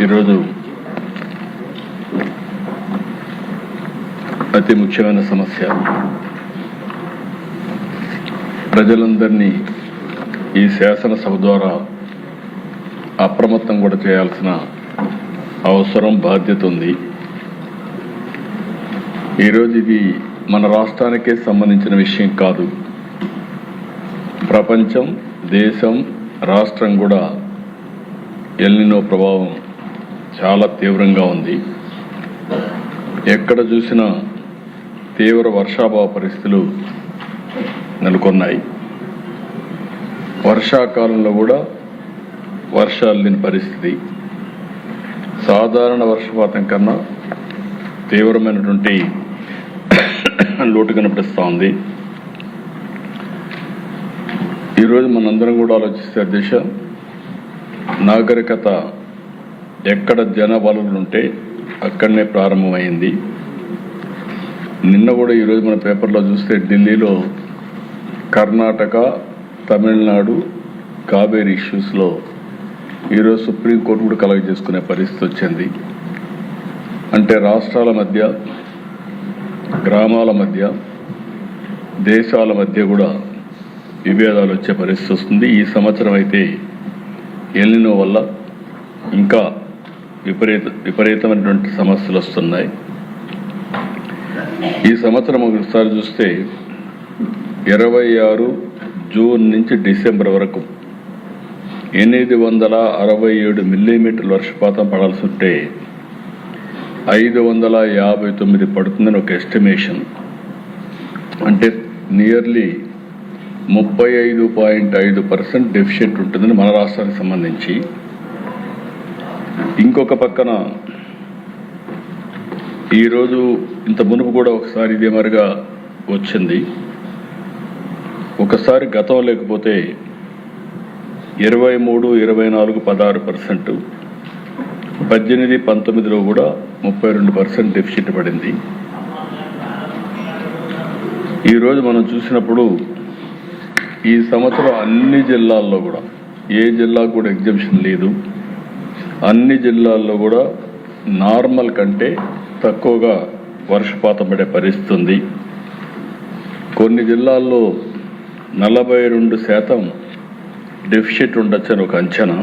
ఈరోజు అతి ముఖ్యమైన సమస్య, ప్రజలందరినీ ఈ శాసనసభ ద్వారా అప్రమత్తం కూడా చేయాల్సిన అవసరం, బాధ్యత ఉంది. ఈరోజు ఇది మన రాష్ట్రానికే సంబంధించిన విషయం కాదు. ప్రపంచం, దేశం, రాష్ట్రం కూడా ఎల్నినో ప్రభావం చాలా తీవ్రంగా ఉంది. ఎక్కడ చూసినా తీవ్ర వర్షాభావ పరిస్థితులు నెలకొన్నాయి. వర్షాకాలంలో కూడా వర్షాలు లేని పరిస్థితి. సాధారణ వర్షపాతం కన్నా తీవ్రమైనటువంటి లోటు కనిపిస్తూ ఉంది. ఈరోజు మనందరం కూడా ఆలోచిస్తే దిశ, నాగరికత ఎక్కడ జనబలులు ఉంటే అక్కడనే ప్రారంభమైంది. నిన్న కూడా ఈరోజు మన పేపర్లో చూస్తే ఢిల్లీలో కర్ణాటక, తమిళనాడు కావేరీ ఇష్యూస్లో ఈరోజు సుప్రీంకోర్టు కూడా కలగజేసుకునే పరిస్థితి వచ్చింది. అంటే రాష్ట్రాల మధ్య, గ్రామాల మధ్య, దేశాల మధ్య కూడా విభేదాలు వచ్చే పరిస్థితి వస్తుంది. ఈ సంవత్సరం అయితే ఎల్నినో వల్ల ఇంకా విపరీతమైనటువంటి సమస్యలు వస్తున్నాయి. ఈ సంవత్సరం ఒకసారి చూస్తే 26 జూన్ నుంచి డిసెంబర్ వరకు 867 మిల్లీమీటర్ల వర్షపాతం పడాల్సి ఉంటే 559 పడుతుందని ఒక ఎస్టిమేషన్. అంటే నియర్లీ 35.5% డెఫిషియెంట్ ఉంటుందని మన రాష్ట్రానికి సంబంధించి. ఇంకొక పక్కన ఈరోజు ఇంత మునుపు కూడా ఒకసారి ఇదే మరిగా వచ్చింది. ఒకసారి గతం లేకపోతే 23, 24, 16%, 18, 19లో కూడా 32% డెఫిసిట్ పడింది. ఈరోజు మనం చూసినప్పుడు ఈ సంవత్సరం అన్ని జిల్లాల్లో కూడా, ఏ జిల్లాకు కూడా ఎగ్జంప్షన్ లేదు, అన్ని జిల్లాల్లో కూడా నార్మల్ కంటే తక్కువగా వర్షపాతం పడే పరిస్థితి ఉంది. కొన్ని జిల్లాల్లో 42% డెఫిసిట్ ఉండొచ్చని ఒక అంచనా.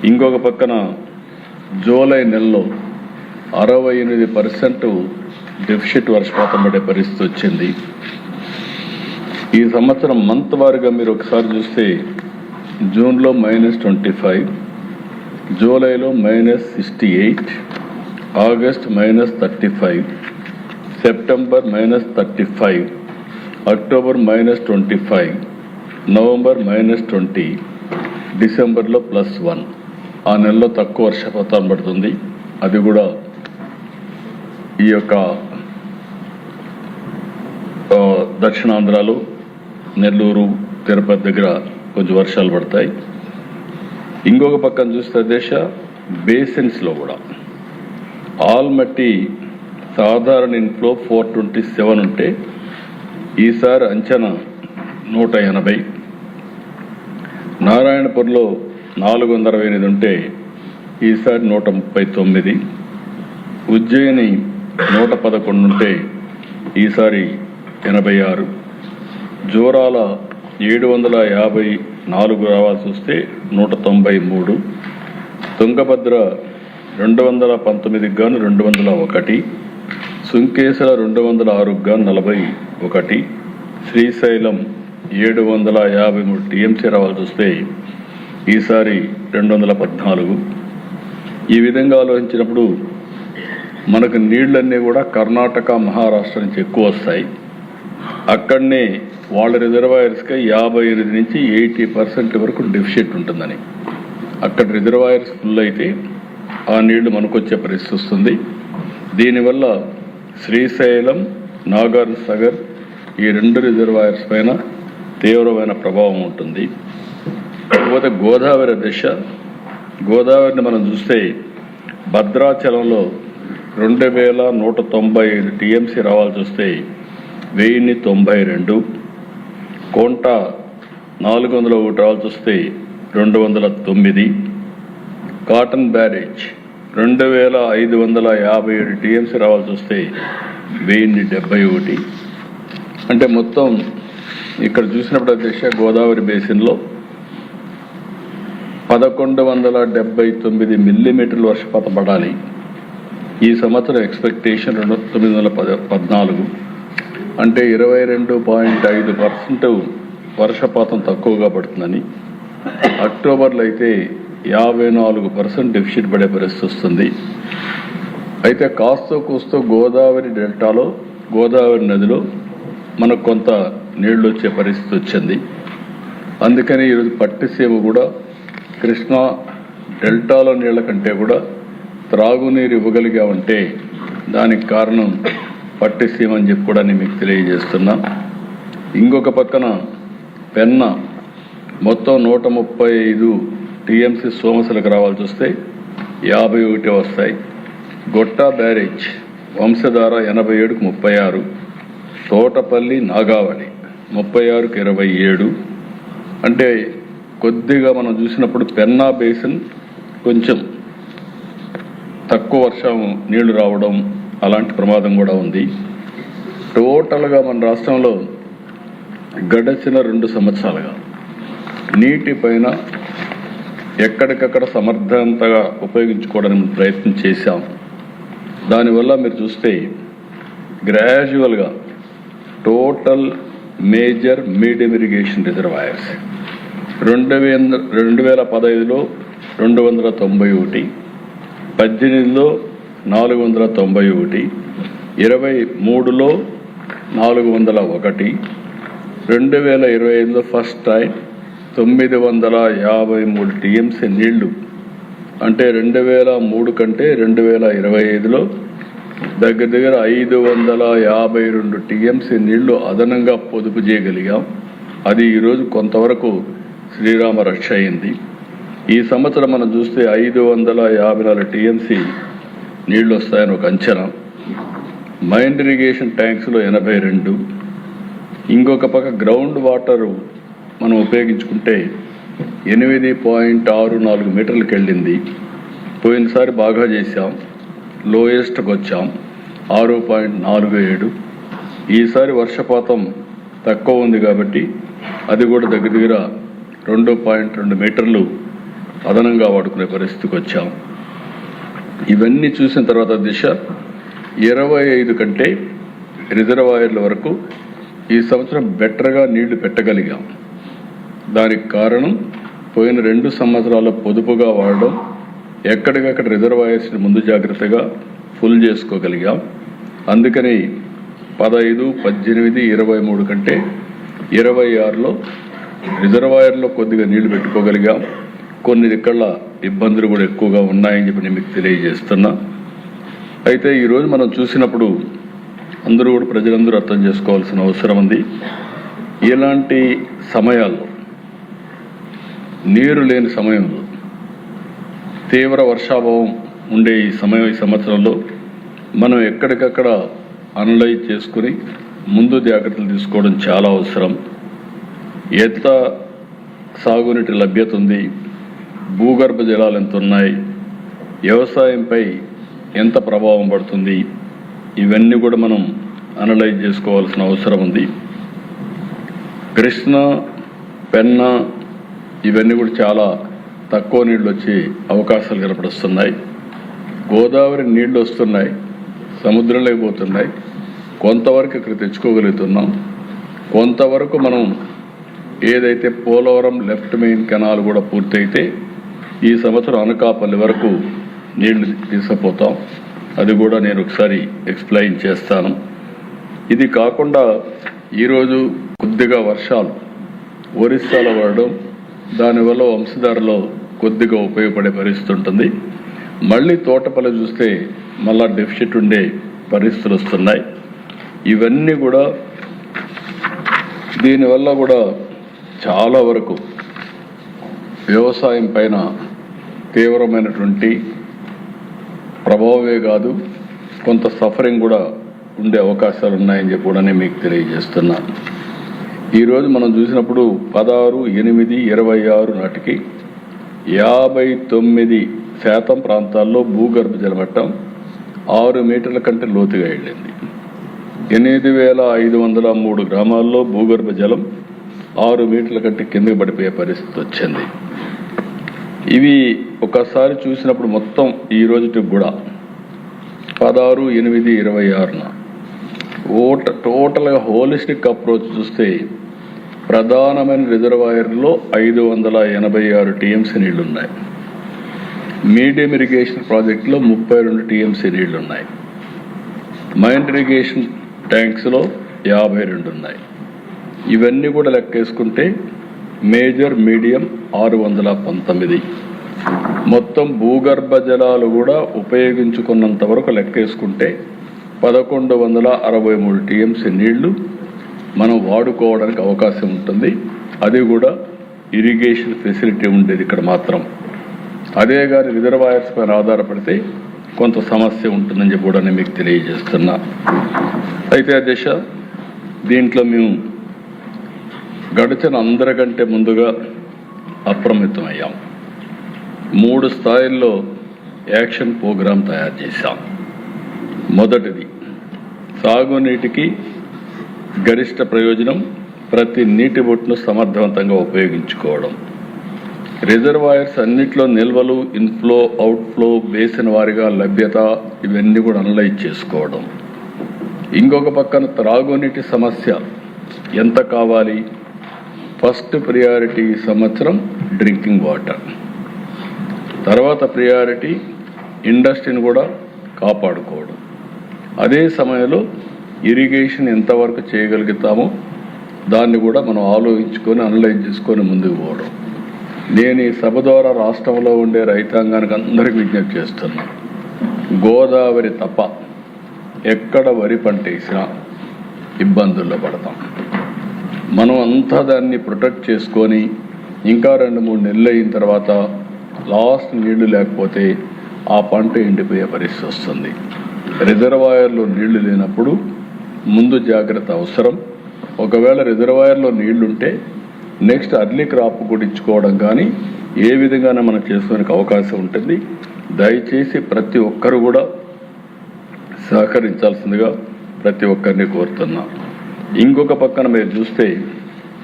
ఇంకొక పక్కన జూలై నెలలో 68% డెఫిసిట్ వర్షపాతం పడే పరిస్థితి వచ్చింది. ఈ సంవత్సరం మంత్ వారీగా మీరు ఒకసారి చూస్తే జూన్లో -25, జూలైలో -68, ఆగస్ట్ -35, సెప్టెంబర్ -35, అక్టోబర్ -25, నవంబర్ -20, డిసెంబర్లో +1. ఆ నెలలో తక్కువ వర్షపాతం పడుతుంది. అది కూడా ఈ యొక్క దక్షిణాంధ్రలో నెల్లూరు, తిరుపతి దగ్గర కొంచెం వర్షాలు పడతాయి. ఇంకొక పక్కన చూస్తే దేశ బేసిన్స్లో కూడా ఆల్మట్టి సాధారణ ఇన్ఫ్లో 427 ఉంటే ఈసారి అంచనా 180, నారాయణపూర్లో 428 ఉంటే ఈసారి 139, ఉజ్జయిని 111 ఉంటే ఈసారి 86, జోరాల 754 రావాల్సి వస్తే 193, తుంగభద్ర 219 గాను 201, సుంకేశ్వర 206 గాను 41, శ్రీశైలం 753 టీఎంసీ రావాల్సి వస్తే ఈసారి 214. ఈ విధంగా ఆలోచించినప్పుడు మనకు నీళ్ళన్నీ కూడా కర్ణాటక, మహారాష్ట్ర నుంచి ఎక్కువ వస్తాయి. అక్కడనే వాళ్ళ రిజర్వాయర్స్కి 58 నుంచి 80% వరకు డెఫిసిట్ ఉంటుందని. అక్కడ రిజర్వాయర్స్ ఫుల్ అయితే ఆ నీళ్లు మనకు వచ్చే పరిస్థితి వస్తుంది. దీనివల్ల శ్రీశైలం, నాగార్ సాగర్ ఈ 2 రిజర్వాయర్స్ పైన తీవ్రమైన ప్రభావం ఉంటుంది. కాకపోతే గోదావరి దిశ, గోదావరిని మనం చూస్తే భద్రాచలంలో 2195 టీఎంసీ రావాల్సి వస్తే 1092, కోంట 401 రావాల్సి వస్తే 209, కాటన్ బ్యారేజ్ 2557 టీఎంసీ రావాల్సి వస్తే 1071. అంటే మొత్తం ఇక్కడ చూసినప్పుడు అధ్యక్ష గోదావరి బేసిన్లో 1179 మిల్లీమీటర్ల వర్షపాతం పడాలి. ఈ సంవత్సరం ఎక్స్పెక్టేషన్ 914, అంటే 22.5% వర్షపాతం తక్కువగా పడుతుందని. అక్టోబర్లో అయితే 54% డెఫిసిట్ పడే పరిస్థితి వస్తుంది. అయితే కాస్తో కూస్తో గోదావరి డెల్టాలో, గోదావరి నదిలో మనకు కొంత నీళ్లు వచ్చే పరిస్థితి వచ్చింది. అందుకని ఈరోజు పట్టిసీమ కూడా కృష్ణా డెల్టాలో నీళ్ల కంటే కూడా త్రాగునీరు ఇవ్వగలిగామంటే దానికి కారణం పట్టిసీమ అని చెప్పి కూడా నేను మీకు తెలియజేస్తున్నా. ఇంకొక పక్కన పెన్నా మొత్తం 135 టీఎంసీ సోమశిలకు రావాల్సి వస్తే 51 వస్తాయి. గొట్టా బ్యారేజ్ వంశధార 87కు 36, తోటపల్లి నాగావళి 36కు 27. అంటే కొద్దిగా మనం చూసినప్పుడు పెన్నా బేసిన్ కొంచెం తక్కువ వర్షం నీళ్లు రావడం అలాంటి ప్రమాదం కూడా ఉంది. టోటల్గా మన రాష్ట్రంలో గడిచిన 2 సంవత్సరాలుగా నీటిపైన ఎక్కడికక్కడ సమర్థవంతంగా ఉపయోగించుకోవడానికి ప్రయత్నం చేశాం. దానివల్ల మీరు చూస్తే గ్రాడ్యువల్గా total major medium irrigation reservoirs 2015లో 291, 18లో 491, 23లో 401, 2025లో ఫస్ట్ టైం 953 టీఎంసీ నీళ్లు. అంటే 2003 కంటే 2025లో దగ్గర 552 టీఎంసీ నీళ్లు అదనంగా పొదుపు చేయగలిగాం. అది ఈరోజు కొంతవరకు శ్రీరామ రక్ష అయింది. ఈ సంవత్సరం మనం చూస్తే 554 టీఎంసీ నీళ్లు వస్తాయని ఒక అంచనా. మైండ్ ఇరిగేషన్ ట్యాంక్స్లో 82. ఇంకొక పక్క గ్రౌండ్ వాటరు మనం ఉపయోగించుకుంటే 8.64 మీటర్లకు వెళ్ళింది. పోయినసారి బాగా చేశాం, లోయెస్ట్కి వచ్చాం 6.47. ఈసారి వర్షపాతం తక్కువ ఉంది కాబట్టి అది కూడా దగ్గర 2.2 మీటర్లు అదనంగా వాడుకునే పరిస్థితికి వచ్చాం. ఇవన్నీ చూసిన తర్వాత దిశ 25 కంటే రిజర్వాయర్ల వరకు ఈ సంవత్సరం బెటర్గా నీళ్లు పెట్టగలిగాం. దానికి కారణం పోయిన 2 సంవత్సరాల పొదుపుగా వాడడం, ఎక్కడికక్కడ రిజర్వాయర్స్ని ముందు జాగ్రత్తగా ఫుల్ చేసుకోగలిగాం. అందుకని 15, 18, 23 కంటే 26లో రిజర్వాయర్లో కొద్దిగా నీళ్లు పెట్టుకోగలిగాం. కొన్ని దిక్కల ఇబ్బందులు కూడా ఎక్కువగా ఉన్నాయని చెప్పి నేను మీకు తెలియజేస్తున్నా. అయితే ఈరోజు మనం చూసినప్పుడు అందరూ కూడా ప్రజలందరూ అర్థం చేసుకోవాల్సిన అవసరం ఉంది. ఇలాంటి సమయాల్లో, నీరు లేని సమయంలో, తీవ్ర వర్షాభావం ఉండే ఈ సంవత్సరంలో మనం ఎక్కడికక్కడ అనలైజ్ చేసుకుని ముందు జాగ్రత్తలు తీసుకోవడం చాలా అవసరం. ఎంత సాగునీటి లభ్యత ఉంది, భూగర్భ జలాలు ఎంత ఉన్నాయి, వ్యవసాయంపై ఎంత ప్రభావం పడుతుంది, ఇవన్నీ కూడా మనం అనలైజ్ చేసుకోవాల్సిన అవసరం ఉంది. కృష్ణా, పెన్నా ఇవన్నీ కూడా చాలా తక్కువ నీళ్ళు వచ్చే అవకాశాలు కనపడుస్తున్నాయి. గోదావరి నీళ్లు వస్తున్నాయి, సముద్రంలోకి పోతున్నాయి. కొంతవరకు ఇక్కడ తెచ్చుకోగలుగుతున్నాం. కొంతవరకు మనం ఏదైతే పోలవరం లెఫ్ట్ మెయిన్ కెనాల్ కూడా పూర్తయితే ఈ సంవత్సరం అనకాపల్లి వరకు నీళ్లు తీసుకుపోతాం. అది కూడా నేను ఒకసారి ఎక్స్ప్లెయిన్ చేస్తాను. ఇది కాకుండా ఈరోజు కొద్దిగా వర్షాలు ఒరిస్సాలో పడడం, దానివల్ల వంశధారలో కొద్దిగా ఉపయోగపడే పరిస్థితి ఉంటుంది. మళ్ళీ తోటపల్లి చూస్తే మళ్ళా డెఫిసిట్ ఉండే పరిస్థితులు వస్తున్నాయి. ఇవన్నీ కూడా దీనివల్ల కూడా చాలా వరకు వ్యవసాయం పైన తీవ్రమైనటువంటి ప్రభావమే కాదు, కొంత సఫరింగ్ కూడా ఉండే అవకాశాలు ఉన్నాయని చెప్పి కూడా నేను మీకు తెలియజేస్తున్నా. ఈరోజు మనం చూసినప్పుడు 16/8/26 నాటికి 59 శాతం ప్రాంతాల్లో భూగర్భ జలమట్టం 6 మీటర్ల కంటే లోతుగా వెళ్ళింది. 8,503 గ్రామాల్లో భూగర్భ జలం 6 మీటర్ల కంటే కిందకి పడిపోయే పరిస్థితి వచ్చింది. ఇవి ఒకసారి చూసినప్పుడు మొత్తం ఈ రోజుకి కూడా 16/8/26న టోటల్గా హోలిస్టిక్ అప్రోచ్ చూస్తే ప్రధానమైన రిజర్వాయర్లో 586 టీఎంసీ నీళ్లున్నాయి. మీడియం ఇరిగేషన్ ప్రాజెక్టులో 32 టీఎంసీ నీళ్లున్నాయి. మైన్ ఇరిగేషన్ ట్యాంక్స్లో 52 ఉన్నాయి. ఇవన్నీ కూడా లెక్కేసుకుంటే మేజర్ మీడియం 619. మొత్తం భూగర్భ జలాలు కూడా ఉపయోగించుకున్నంత వరకు లెక్కేసుకుంటే 1163 టీఎంసీ నీళ్లు మనం వాడుకోవడానికి అవకాశం ఉంటుంది. అది కూడా ఇరిగేషన్ ఫెసిలిటీ ఉండేది ఇక్కడ మాత్రం. అదే కానీ రిజర్వాయర్స్ పైన ఆధారపడితే కొంత సమస్య ఉంటుందని చెప్పి కూడా నేను మీకు తెలియజేస్తున్నా. అయితే అధ్యక్ష, దీంట్లో మేము గడిచిన అందరికంటే ముందుగా అప్రమత్తమయ్యాం. 3 స్థాయిల్లో యాక్షన్ ప్రోగ్రాం తయారు చేశాం. మొదటిది, సాగునీటికి గరిష్ట ప్రయోజనం, ప్రతి నీటి బొట్టును సమర్థవంతంగా ఉపయోగించుకోవడం. రిజర్వాయర్స్ అన్నిట్లో నిల్వలు, ఇన్ఫ్లో, అవుట్ఫ్లో, బేసిన్ వారిగా లభ్యత, ఇవన్నీ కూడా అనలైజ్ చేసుకోవడం. ఇంకొక పక్కన త్రాగునీటి సమస్య ఎంత కావాలి, ఫస్ట్ ప్రియారిటీ ఈ సంవత్సరం డ్రింకింగ్ వాటర్, తర్వాత ప్రియారిటీ ఇండస్ట్రీని కూడా కాపాడుకోవడం. అదే సమయంలో ఇరిగేషన్ ఎంతవరకు చేయగలుగుతామో దాన్ని కూడా మనం ఆలోచించుకొని అనలైజ్ చేసుకొని ముందుకు పోవడం. నేను ఈ సభ ద్వారా రాష్ట్రంలో ఉండే రైతాంగానికి అందరికీ విజ్ఞప్తి చేస్తున్నా, గోదావరి తప్ప ఎక్కడ వరి పంట వేసినా ఇబ్బందుల్లో పడతాం. మనం అంతా దాన్ని ప్రొటెక్ట్ చేసుకొని ఇంకా 2-3 నెలలు అయిన తర్వాత లాస్ట్ నీళ్లు లేకపోతే ఆ పంట ఎండిపోయే పరిస్థితి వస్తుంది. రిజర్వాయర్లో నీళ్లు లేనప్పుడు ముందు జాగ్రత్త అవసరం. ఒకవేళ రిజర్వాయర్లో నీళ్లుంటే నెక్స్ట్ అర్లీ క్రాప్ కూడా ఇచ్చుకోవడం కానీ ఏ విధంగానే మనం చేసుకోవడానికి అవకాశం ఉంటుంది. దయచేసి ప్రతి ఒక్కరు కూడా సహకరించాల్సిందిగా ప్రతి ఒక్కరిని కోరుతున్నా. ఇంకొక పక్కన మీరు చూస్తే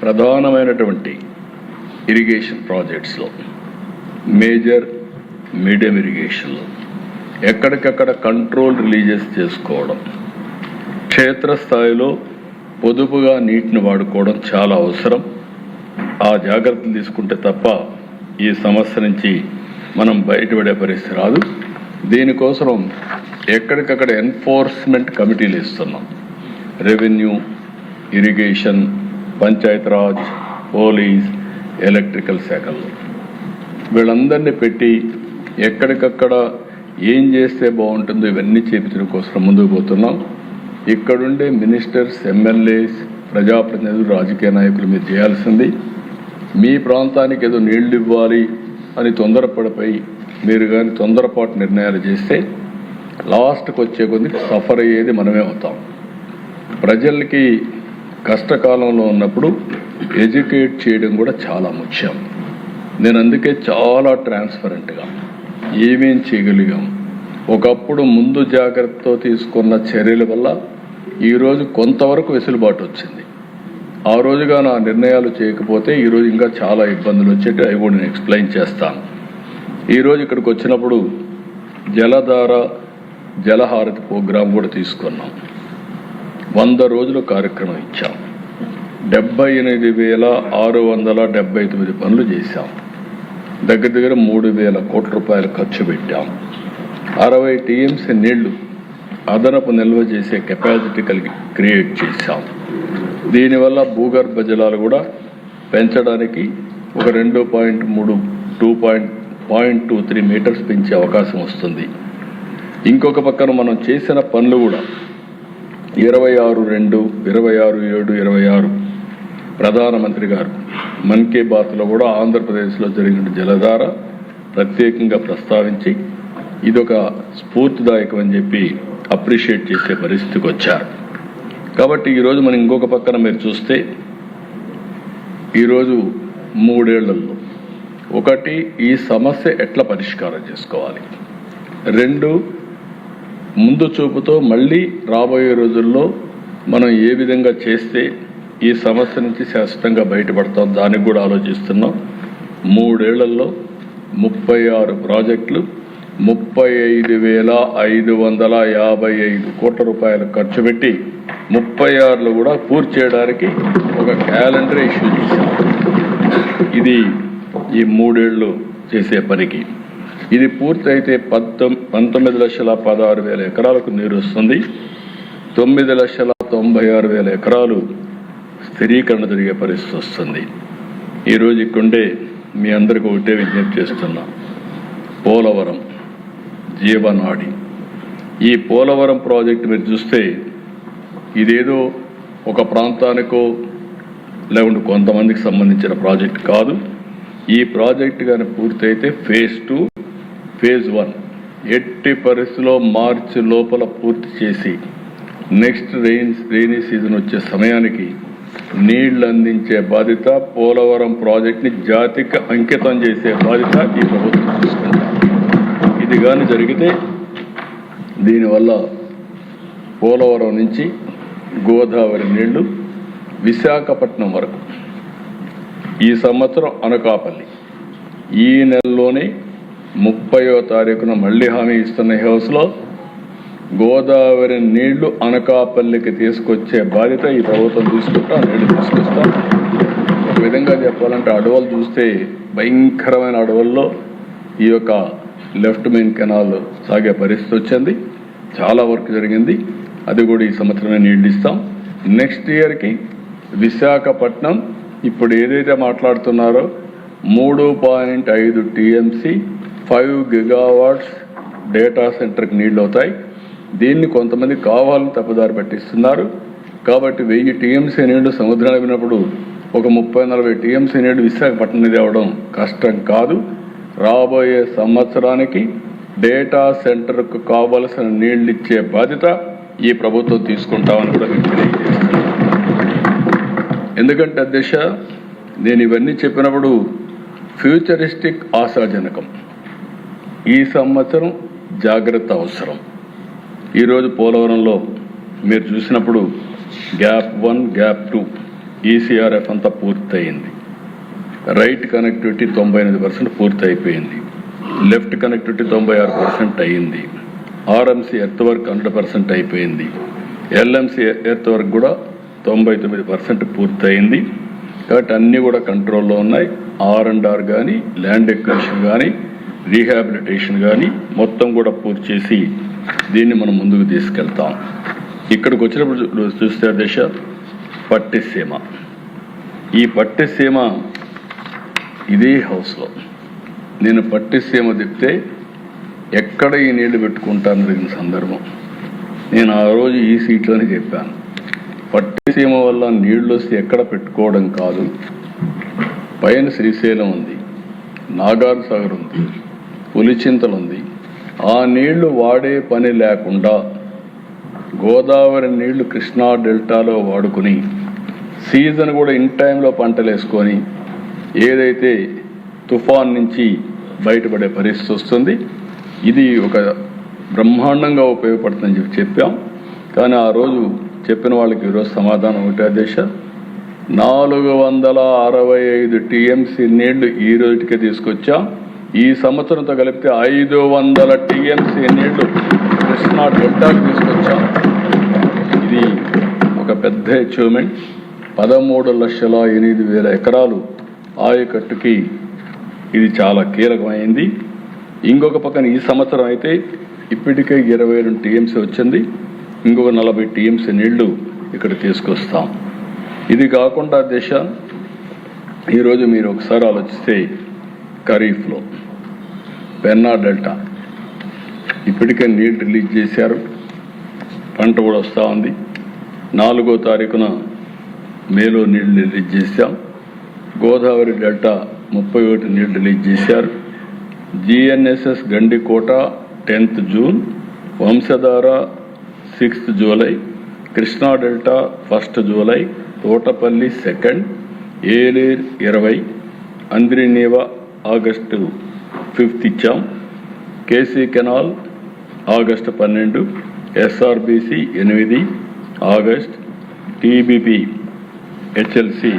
ప్రధానమైనటువంటి ఇరిగేషన్ ప్రాజెక్ట్స్లో మేజర్, మీడియం ఇరిగేషన్లో ఎక్కడికక్కడ కంట్రోల్ రిలీజెస్ చేసుకోవడం, క్షేత్రస్థాయిలో పొదుపుగా నీటిని వాడుకోవడం చాలా అవసరం. ఆ జాగ్రత్తలు తీసుకుంటే తప్ప ఈ సమస్య నుంచి మనం బయటపడే పరిస్థితి రాదు. దీనికోసం ఎక్కడికక్కడ ఎన్ఫోర్స్మెంట్ కమిటీలు ఇస్తున్నాం. Revenue, irrigation, Panchayati Raj, police, electrical శాఖల్లో వీళ్ళందరినీ పెట్టి ఎక్కడికక్కడ ఏం చేస్తే బాగుంటుందో ఇవన్నీ చేపించడం కోసం ముందుకు పోతున్నాం. ఇక్కడుండే మినిస్టర్స్, ఎమ్మెల్యేస్, ప్రజాప్రతినిధులు, రాజకీయ నాయకులు మీరు చేయాల్సింది, మీ ప్రాంతానికి ఏదో నీళ్లు ఇవ్వాలి అని తొందరపడిపోయి మీరు కానీ తొందరపాటు నిర్ణయాలు చేస్తే లాస్ట్కి వచ్చే కొద్ది సఫర్ అయ్యేది మనమే అవుతాం. ప్రజలకి కష్టకాలంలో ఉన్నప్పుడు ఎడ్యుకేట్ చేయడం కూడా చాలా ముఖ్యం. నేను అందుకే చాలా ట్రాన్స్పరెంట్గా ఏమేం చేయగలిగాం, ఒకప్పుడు ముందు జాగ్రత్తతో తీసుకున్న చర్యల వల్ల ఈరోజు కొంతవరకు వెసులుబాటు వచ్చింది. ఆ రోజుగా నా నిర్ణయాలు చేయకపోతే ఈరోజు ఇంకా చాలా ఇబ్బందులు వచ్చేటి. అవి కూడా నేను ఎక్స్ప్లెయిన్ చేస్తాను. ఈరోజు ఇక్కడికి వచ్చినప్పుడు జలధార, జలహారతి ప్రోగ్రాం కూడా తీసుకున్నాం. 100 రోజుల కార్యక్రమం ఇచ్చాం. 78,679 పనులు చేశాం. దగ్గర 3,000 కోట్ల రూపాయలు ఖర్చు పెట్టాం. 60 టీఎంసీ నీళ్లు అదనపు నిల్వ చేసే కెపాసిటీ క్రియేట్ చేశాం. దీనివల్ల భూగర్భ జలాలు కూడా పెంచడానికి ఒక 2.23 మీటర్స్ పెంచే అవకాశం వస్తుంది. ఇంకొక పక్కన మనం చేసిన పనులు కూడా 26/2, 26/7, 26 ప్రధానమంత్రి గారు మన్ కీ బాత్లో కూడా ఆంధ్రప్రదేశ్లో జరిగిన జలధార ప్రత్యేకంగా ప్రస్తావించి ఇదొక స్ఫూర్తిదాయకం అని చెప్పి అప్రిషియేట్ చేసే పరిస్థితికి వచ్చారు. కాబట్టి ఈరోజు మనం ఇంకొక పక్కన మీరు చూస్తే ఈరోజు 3 ఏళ్లలో ఒకటి, ఈ సమస్య ఎట్లా పరిష్కారం చేసుకోవాలి. 2, ముందు చూపుతో మళ్ళీ రాబోయే రోజుల్లో మనం ఏ విధంగా చేస్తే ఈ సమస్య నుంచి శాశ్వతంగా బయటపడతాం దానికి కూడా ఆలోచిస్తున్నాం. 3 ఏళ్లలో 36 ప్రాజెక్టులు 35,555 కోట్ల రూపాయలు ఖర్చు పెట్టి 36లో కూడా పూర్తి చేయడానికి ఒక క్యాలెండర్ ఇష్యూ చేశాం. ఇది ఈ 3 ఏళ్ళు చేసే పనికి. ఇది పూర్తయితే 19,16,000 ఎకరాలకు నీరు వస్తుంది. 9,96,000 ఎకరాలు స్థిరీకరణ జరిగే పరిస్థితి వస్తుంది. ఈరోజు ఇక్కడే మీ అందరికీ ఒకటే విజ్ఞప్తి చేస్తున్నా, పోలవరం జీవనాడి. ఈ పోలవరం ప్రాజెక్టు మీరు చూస్తే ఇదేదో ఒక ప్రాంతానికో లేకుంటే కొంతమందికి సంబంధించిన ప్రాజెక్ట్ కాదు. ఈ ప్రాజెక్టు కానీ పూర్తయితే ఫేజ్ 2, ఫేజ్ 1 ఎట్టి పరిస్థితిలో మార్చి లోపల పూర్తి చేసి నెక్స్ట్ రెయినీ సీజన్ వచ్చే సమయానికి నీళ్లు అందించే బాధ్యత, పోలవరం ప్రాజెక్ట్ని జాతికి అంకితం చేసే బాధ్యత ఈ ప్రభుత్వం తీసుకుంటాం. ఇది కానీ జరిగితే దీనివల్ల పోలవరం నుంచి గోదావరి నీళ్లు విశాఖపట్నం వరకు, ఈ సంవత్సరం అనకాపల్లి, ఈ నెలలోనే 30వ తారీఖున మళ్ళీ హామీ ఇస్తున్న హౌస్లో గోదావరి నీళ్లు అనకాపల్లికి తీసుకొచ్చే బాధ్యత ఈ ప్రభుత్వం తీసుకుంటాం. నీళ్లు తీసుకొస్తాం. ఒక విధంగా చెప్పాలంటే అడవులు చూస్తే భయంకరమైన అడవుల్లో ఈ యొక్క లెఫ్ట్ మెయిన్ కెనాల్ సాగే పరిస్థితి వచ్చింది. చాలా వర్క్ జరిగింది. అది కూడా ఈ సంవత్సరమే నీళ్లు ఇస్తాం. నెక్స్ట్ ఇయర్కి విశాఖపట్నం ఇప్పుడు ఏదైతే మాట్లాడుతున్నారో 3.5 టీఎంసీ 5 గిగావాట్స్ డేటా సెంటర్కి నీళ్ళు అవుతాయి. దీన్ని కొంతమంది కావాలని తప్పుదారి పట్టిస్తున్నారు. కాబట్టి 1000 టీఎంసీ నీళ్లు సముద్రానికి వెళ్ళినప్పుడు ఒక 30-40 టీఎంసీ నీళ్లు విశాఖపట్నం మీద అవడం కష్టం కాదు. రాబోయే సంవత్సరానికి డేటా సెంటర్కు కావలసిన నీళ్లు ఇచ్చే బాధ్యత ఈ ప్రభుత్వం తీసుకుంటామని కూడా మీకు తెలియజేస్తున్నాను. ఎందుకంటే అధ్యక్ష, నేను ఇవన్నీ చెప్పినప్పుడు ఫ్యూచరిస్టిక్ ఆశాజనకం. ఈ సంవత్సరం జాగ్రత్త అవసరం. ఈరోజు పోలవరంలో మీరు చూసినప్పుడు గ్యాప్ 1, గ్యాప్ 2 ఈసీఆర్ఎఫ్ అంతా పూర్తయింది. రైట్ కనెక్టివిటీ 98% పూర్తి అయిపోయింది. లెఫ్ట్ కనెక్టివిటీ 96% అయ్యింది. ఆర్ఎంసీ ఎర్త్ వర్క్ 100% అయిపోయింది. ఎల్ఎంసీ ఎర్త్ వర్క్ కూడా 99% పూర్తయింది. కాబట్టి అన్నీ కూడా కంట్రోల్లో ఉన్నాయి. R&R కానీ, ల్యాండ్ ఎక్విజిషన్ కానీ, రీహాబిలిటేషన్ కానీ మొత్తం కూడా పూర్తి చేసి దీన్ని మనం ముందుకు తీసుకెళ్తాం. ఇక్కడికి వచ్చినప్పుడు చూస్తే దిశ పట్టిసీమ. ఈ పట్టిసీమ ఇదే హౌస్లో నేను పట్టిసీమ తిప్పితే ఎక్కడ ఈ నీళ్లు పెట్టుకుంటాను జరిగిన సందర్భం. నేను ఆ రోజు ఈ సీట్లోనే చెప్పాను, పట్టిసీమ వల్ల నీళ్లు వస్తే ఎక్కడ పెట్టుకోవడం కాదు. పైన శ్రీశైలం ఉంది, నాగార్ సాగర్ ఉంది, పులిచింతలు ఉంది. ఆ నీళ్లు వాడే పని లేకుండా గోదావరి నీళ్లు కృష్ణా డెల్టాలో వాడుకుని సీజన్ కూడా ఇన్ టైంలో పంటలు వేసుకొని ఏదైతే తుఫాన్ నుంచి బయటపడే పరిస్థితి వస్తుంది. ఇది ఒక బ్రహ్మాండంగా ఉపయోగపడుతుందని చెప్పాం. కానీ ఆ రోజు చెప్పిన వాళ్ళకి ఈరోజు సమాధానం ఒకటే అధ్యక్ష, 465 టీఎంసీ నీళ్లు ఈ రోజుకే తీసుకొచ్చాం. ఈ సంవత్సరంతో కలిపితే 500 టీఎంసీ నీళ్లు కృష్ణా డెల్టాకు తీసుకొచ్చాం. ఇది ఒక పెద్ద అచీవ్మెంట్. 13,08,000 ఎకరాలు ఆయకట్టుకి ఇది చాలా కీలకమైంది. ఇంకొక పక్కన ఈ సంవత్సరం అయితే ఇప్పటికే 22 టీఎంసీ వచ్చింది. ఇంకొక 40 టీఎంసీ నీళ్లు ఇక్కడ తీసుకొస్తాం. ఇది కాకుండా దిశ ఈరోజు మీరు ఒకసారి ఆలోచిస్తే ఖరీఫ్లో పెన్నా డెల్టా ఇప్పటికే నీళ్ళు రిలీజ్ చేశారు. పంట కూడా వస్తూ ఉంది. 4వ తారీఖున మేలో నీళ్లు రిలీజ్ చేశాం. గోదావరి డెల్టా 31 నీళ్లు రిలీజ్ చేశారు. GNSS Gandikota 10th June, Vamsadhara 6th July, Krishna delta 1st July, Thotapalli 2nd, Yeleru 20, Handri Neeva August 5 ఇచ్చాం. KC canal August 12, SRBC 8 August, TBP HLC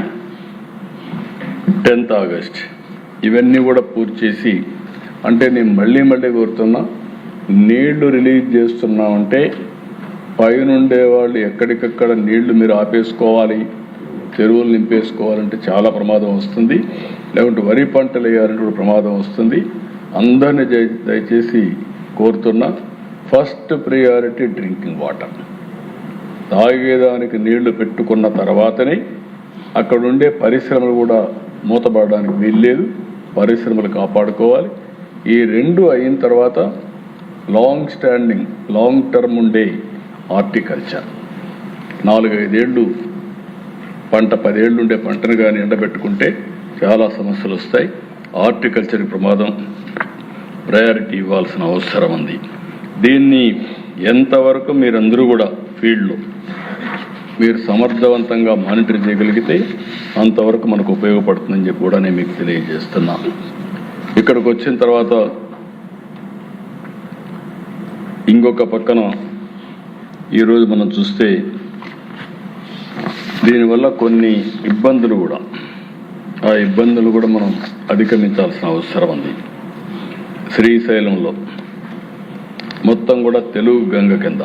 10 August. ఇవన్నీ కూడా పూర్తి చేసి, అంటే నేను మళ్ళీ కోరుతున్నా, నీళ్లు రిలీజ్ చేస్తున్నామంటే పైనుండే వాళ్ళు ఎక్కడికక్కడ నీళ్లు మీరు ఆపేసుకోవాలి, చెరువులు నింపేసుకోవాలంటే చాలా ప్రమాదం వస్తుంది. లేకుంటే వరి పంటలు వేయాలంటే కూడా ప్రమాదం వస్తుంది. అందరినీ దయచేసి కోరుతున్నా, ఫస్ట్ ప్రియారిటీ డ్రింకింగ్ వాటర్. తాగేదానికి నీళ్లు పెట్టుకున్న తర్వాతనే అక్కడ ఉండే పరిశ్రమలు కూడా మూతపడడానికి వీల్లేదు. పరిశ్రమలు కాపాడుకోవాలి. ఈ రెండు అయిన తర్వాత లాంగ్ టర్మ్ ఉండే హార్టికల్చర్, 4-5 ఏళ్ళు పంట, 10 ఏళ్ళు ఉండే పంటను కానీ ఎండబెట్టుకుంటే చాలా సమస్యలు వస్తాయి. హార్టికల్చర్ ప్రమాదం ప్రయారిటీ ఇవ్వాల్సిన అవసరం ఉంది. దీన్ని ఎంతవరకు మీరందరూ కూడా ఫీల్డ్లో మీరు సమర్థవంతంగా మానిటర్ చేయగలిగితే అంతవరకు మనకు ఉపయోగపడుతుందని చెప్పి కూడా నేను మీకు తెలియజేస్తున్నాను. ఇక్కడికి వచ్చిన తర్వాత ఇంకొక పక్కన ఈరోజు మనం చూస్తే దీనివల్ల కొన్ని ఇబ్బందులు కూడా, ఆ ఇబ్బందులు కూడా మనం అధిగమించాల్సిన అవసరం ఉంది. శ్రీశైలంలో మొత్తం కూడా తెలుగు గంగ కింద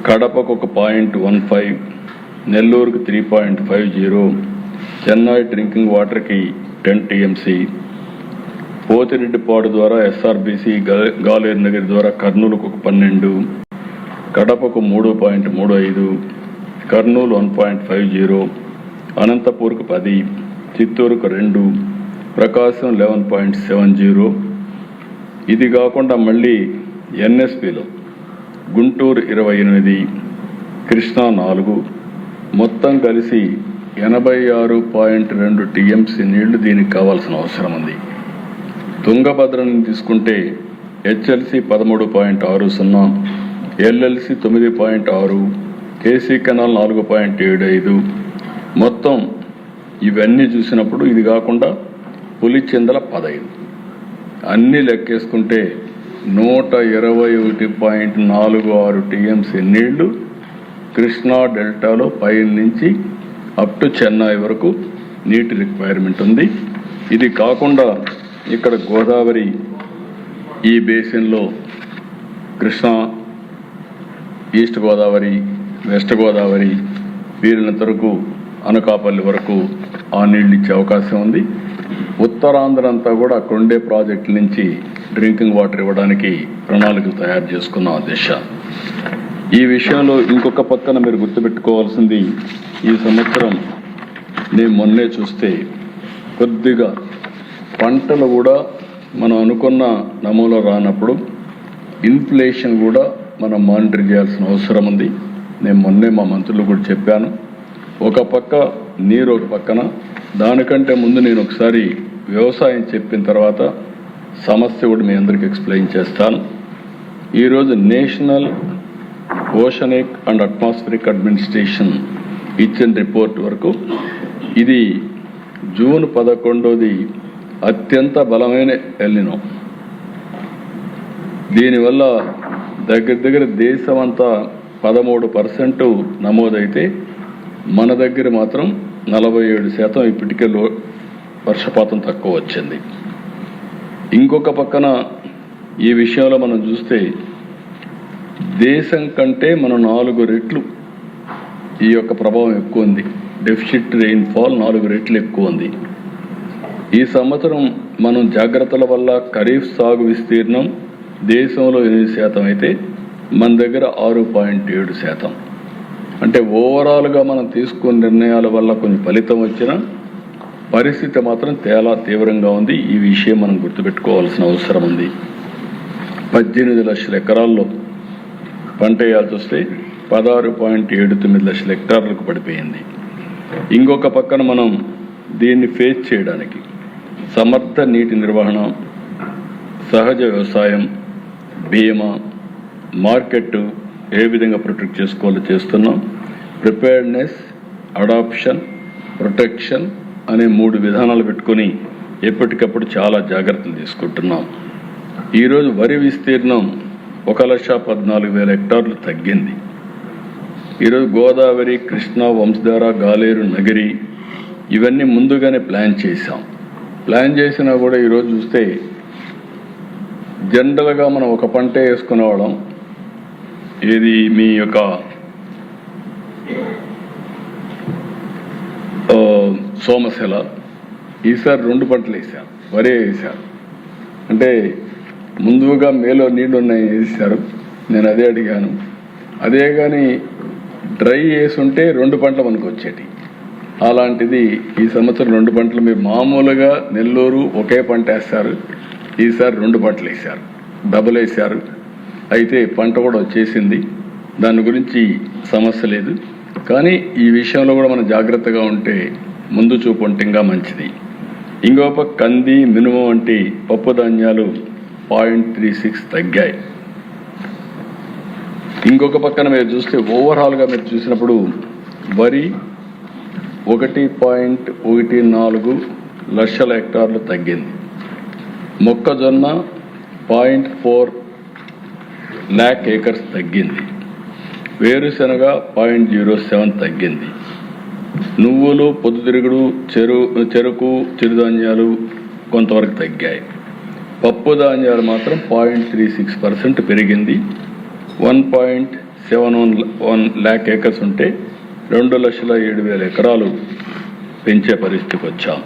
కడపకు 1.15, నెల్లూరుకు 3.50, చెన్నై డ్రింకింగ్ వాటర్కి 10 టీఎంసీ, పోతిరెడ్డిపాడు ద్వారా ఎస్ఆర్బిసి, గాలేరు నగర్ ద్వారా కర్నూలుకు 12, కడపకు 3.35, కర్నూలు 1.50, అనంతపూర్కు 10, చిత్తూరుకు 2, ప్రకాశం 11.70. ఇది కాకుండా మళ్ళీ ఎన్ఎస్పిలో గుంటూరు 28, కృష్ణా 4, మొత్తం కలిసి 86.2 టీఎంసీ నీళ్లు దీనికి కావాల్సిన అవసరం ఉంది. తుంగభద్రని తీసుకుంటే హెచ్ఎల్సి 13.60, ఎల్ఎల్సి 9.6, కేసీ కెనాల్ 4.75. మొత్తం ఇవన్నీ చూసినప్పుడు ఇది కాకుండా పులిచెందల 15, అన్నీ లెక్కేసుకుంటే 121.46 టీఎంసీ నీళ్లు కృష్ణా డెల్టాలో పై నుంచి అప్ టు చెన్నై వరకు నీటి రిక్వైర్మెంట్ ఉంది. ఇది కాకుండా ఇక్కడ గోదావరి ఈ బేసిన్లో కృష్ణా, ఈస్ట్ గోదావరి, వెస్ట్ గోదావరి వీరినంత వరకు అనకాపల్లి వరకు ఆ నీళ్ళు ఇచ్చే అవకాశం ఉంది. ఉత్తరాంధ్ర అంతా కూడా అక్కడ ఉండే ప్రాజెక్టుల నుంచి డ్రింకింగ్ వాటర్ ఇవ్వడానికి ప్రణాళికలు తయారు చేసుకున్నాం దిశ. ఈ విషయంలో ఇంకొక పక్కన మీరు గుర్తుపెట్టుకోవాల్సింది, ఈ సంవత్సరం నేను మొన్నే చూస్తే కొద్దిగా పంటలు కూడా మనం అనుకున్న నమూనా రానప్పుడు ఇన్ఫ్లేషన్ కూడా మనం మానిటర్ చేయాల్సిన అవసరం ఉంది. నేను మొన్నే మా మంత్రులు కూడా చెప్పాను. ఒక పక్క నీరు, ఒక పక్కన. దానికంటే ముందు నేను ఒకసారి వ్యవసాయం చెప్పిన తర్వాత సమస్య కూడా మీ అందరికీ ఎక్స్ప్లెయిన్ చేస్తాను. ఈరోజు national oceanic and atmospheric administration ఇచ్చిన రిపోర్ట్ వరకు ఇది జూన్ 11ది అత్యంత బలమైన ఎల్నినో. దీనివల్ల దగ్గర దేశమంతా 13% నమోదైతే మన దగ్గర మాత్రం 47% ఇప్పటికే వర్షపాతం తక్కువ వచ్చింది. ఇంకొక పక్కన ఈ విషయంలో మనం చూస్తే దేశం కంటే మనం 4 రెట్లు ఈ యొక్క ప్రభావం ఎక్కువ ఉంది. డెఫిసిట్ రెయిన్ఫాల్ 4 రెట్లు ఎక్కువ ఉంది. ఈ సంవత్సరం మనం జాగ్రత్తల వల్ల ఖరీఫ్ సాగు విస్తీర్ణం దేశంలో 8% అయితే మన దగ్గర 6.7%. అంటే ఓవరాల్గా మనం తీసుకున్న నిర్ణయాల వల్ల కొంచెం ఫలితం వచ్చినా పరిస్థితి మాత్రం చాలా తీవ్రంగా ఉంది. ఈ విషయం మనం గుర్తుపెట్టుకోవాల్సిన అవసరం ఉంది. 18 లక్షల ఎకరాల్లో పంట వేయాల్సి వస్తే 16.79 లక్షల హెక్టార్లకు పడిపోయింది. ఇంకొక పక్కన మనం దీన్ని ఫేస్ చేయడానికి సమర్థ నీటి నిర్వహణ, సహజ వ్యవసాయం, బీమా, మార్కెట్ ఏ విధంగా ప్రొటెక్ట్ చేసుకోవాలో చేస్తున్నాం. ప్రిపేర్డ్నెస్, అడాప్షన్, ప్రొటెక్షన్ అనే 3 విధానాలు పెట్టుకొని ఎప్పటికప్పుడు చాలా జాగ్రత్తలు తీసుకుంటున్నాం. ఈరోజు వరి విస్తీర్ణం 1,14,000 హెక్టార్లు తగ్గింది. ఈరోజు గోదావరి, కృష్ణా, వంశధార, గాలేరు, నగిరి ఇవన్నీ ముందుగానే ప్లాన్ చేశాం. ప్లాన్ చేసినా కూడా ఈరోజు చూస్తే జనరల్గా మనం ఒక పంటే వేసుకునేవాళ్ళం. ఇది మీ యొక్క సోమశిల, ఈసారి 2 పంటలు వేశారు, వరే వేశారు. అంటే ముందుగా మేలో నీళ్లు ఉన్నాయి వేసారు. నేను అదే అడిగాను. అదే కానీ డ్రై వేసుంటే 2 పంటలు మనకు వచ్చేటి. అలాంటిది ఈ సంవత్సరం 2 పంటలు. మీరు మామూలుగా నెల్లూరు ఒకే పంట వేస్తారు, ఈసారి 2 పంటలు వేశారు, డబుల్ వేశారు. అయితే పంట కూడా వచ్చేసింది, దాని గురించి సమస్య లేదు. కానీ ఈ విషయంలో కూడా మనం జాగ్రత్తగా ఉంటే ముందు చూపు ఉంటే ఇంకా మంచిది. ఇంకో పక్క కంది, మినుము వంటి పప్పు ధాన్యాలు 0.36 తగ్గాయి. ఇంకొక పక్కన మీరు చూస్తే ఓవరాల్గా మీరు చూసినప్పుడు వరి 1.14 లక్షల హెక్టార్లు తగ్గింది. మొక్కజొన్న 0.4 lakh acres తగ్గింది. వేరుశనగ 0.07 తగ్గింది. నువ్వులు, పొద్దుతిరుగుడు, చెరుకు, చిరుధాన్యాలు కొంతవరకు తగ్గాయి. పప్పు ధాన్యాలు మాత్రం 0.36% పెరిగింది. 1.71 lakh acres ఉంటే 2,07,000 ఎకరాలు పెంచే పరిస్థితికి వచ్చాం.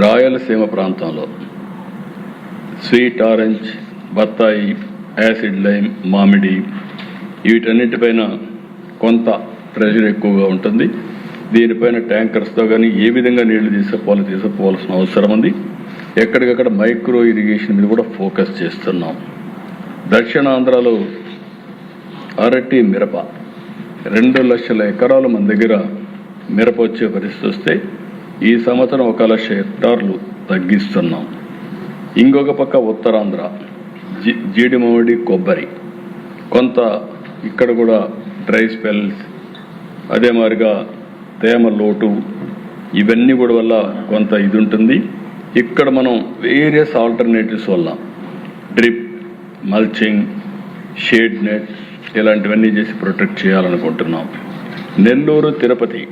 రాయలసీమ ప్రాంతంలో స్వీట్ ఆరెంజ్, బత్తాయి, యాసిడ్ లైమ్, మామిడి వీటన్నిటిపైన కొంత ప్రెషర్ ఎక్కువగా ఉంటుంది. దీనిపైన ట్యాంకర్స్తో కానీ ఏ విధంగా నీళ్లు తీసుకుపోవాల్సిన అవసరం ఉంది. ఎక్కడికక్కడ మైక్రో ఇరిగేషన్ మీద కూడా ఫోకస్ చేస్తున్నాం. దక్షిణాంధ్రలో అరటి, మిరప 2 లక్షల ఎకరాలు మన దగ్గర మిరప వచ్చే పరిస్థితి వస్తే ఈ సంవత్సరం 1 లక్ష హెక్టార్లు తగ్గిస్తున్నాం. ఇంకొక పక్క ఉత్తరాంధ్ర జీడి, మామిడి, కొబ్బరి కొంత ఇక్కడ కూడా డ్రై స్పెల్స్, అదే మాదిరిగా తేమ లోటు ఇవన్నీ కూడా వల్ల కొంత ఇది ఉంటుంది. ఇక్కడ మనం వేరియస్ ఆల్టర్నేటివ్స్ వల్ల డ్రిప్, మల్చింగ్, షేడ్ నెట్ ఇలాంటివన్నీ చేసి ప్రొటెక్ట్ చేయాలనుకుంటున్నాం. నెల్లూరు, తిరుపతి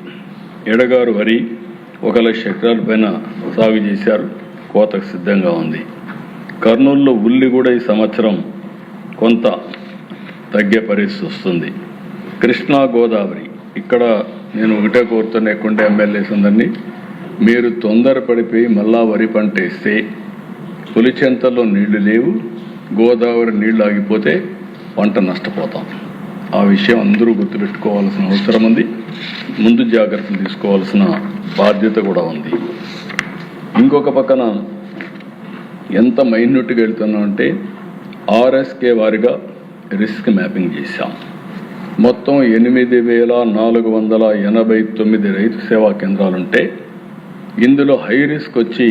ఎడగారు వరి 1 లక్ష ఎకరాల పైన సాగు చేశారు, కోతకు సిద్ధంగా ఉంది. కర్నూలులో ఉల్లి కూడా ఈ సంవత్సరం కొంత తగ్గే పరిస్థితి వస్తుంది. కృష్ణా, గోదావరి ఇక్కడ నేను ఒకటే కోరుతున్నా, ఎక్కుంటే ఎమ్మెల్యేస్ అందరినీ, మీరు తొందరపడిపోయి మళ్ళా వరి పంట వేస్తే పులిచెంతల్లో నీళ్లు లేవు, గోదావరి నీళ్లు ఆగిపోతే పంట నష్టపోతాం. ఆ విషయం అందరూ గుర్తుపెట్టుకోవాల్సిన అవసరం ఉంది. ముందు జాగ్రత్తలు తీసుకోవాల్సిన బాధ్యత కూడా ఉంది. ఇంకొక పక్కన ఎంత మైన్యూట్గా వెళ్తున్నామంటే RSK వారిగా రిస్క్ మ్యాపింగ్ చేశాం. మొత్తం 8,489 రైతు సేవా కేంద్రాలుంటే ఇందులో హై రిస్క్ వచ్చి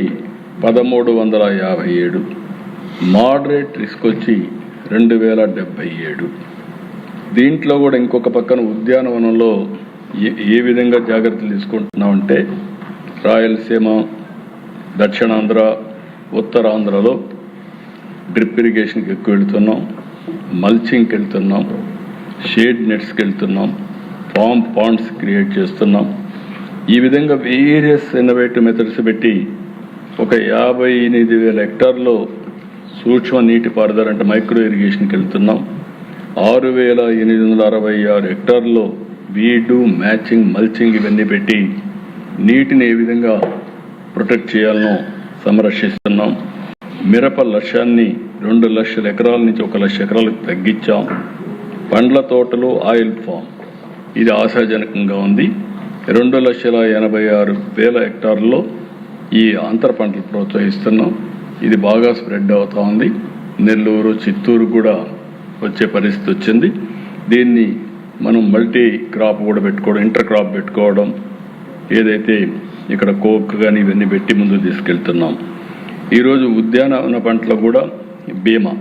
1,357, మోడరేట్ రిస్క్ వచ్చి 2,077. దీంట్లో కూడా ఇంకొక పక్కన ఉద్యానవనంలో ఏ విధంగా జాగ్రత్తలు తీసుకుంటున్నామంటే రాయలసీమ, దక్షిణాంధ్ర, ఉత్తరాంధ్రలో డ్రిప్ ఇరిగేషన్కి ఎక్కువ వెళ్తున్నాం, మల్చింగ్కి వెళ్తున్నాం, షేడ్ నెట్స్కి వెళ్తున్నాం, ఫామ్ పాండ్స్ క్రియేట్ చేస్తున్నాం. ఈ విధంగా వేరియస్ ఇన్నోవేటివ్ మెథడ్స్ పెట్టి ఒక 58,000 హెక్టార్లో సూక్ష్మ నీటిపారుదల అంటే మైక్రో ఇరిగేషన్కి వెళ్తున్నాం. 6,866 హెక్టార్లో వీడు, మ్యాచింగ్, మల్చింగ్ ఇవన్నీ పెట్టి నీటిని ఏ విధంగా ప్రొటెక్ట్ చేయాలనో సంరక్షిస్తున్నాం. మిరప లక్ష్యాన్ని 2 లక్షల ఎకరాల నుంచి 1 లక్ష ఎకరాలకు తగ్గించాం. పండ్ల తోటలు, ఆయిల్ ఫామ్ ఇది ఆశాజనకంగా ఉంది. 2,86,000 హెక్టార్లలో ఈ అంతర పంటలు ప్రోత్సహిస్తున్నాం. ఇది బాగా స్ప్రెడ్ అవుతా ఉంది. నెల్లూరు, చిత్తూరు కూడా వచ్చే పరిస్థితి వచ్చింది. దీన్ని మనం మల్టీ క్రాప్ కూడా పెట్టుకోవడం, ఇంటర్ క్రాప్ పెట్టుకోవడం, ఏదైతే ఇక్కడ కోక్ కానీ ఇవన్నీ పెట్టి ముందు తీసుకెళ్తున్నాం. ఈరోజు ఉద్యానవన పంటలు కూడా బీమా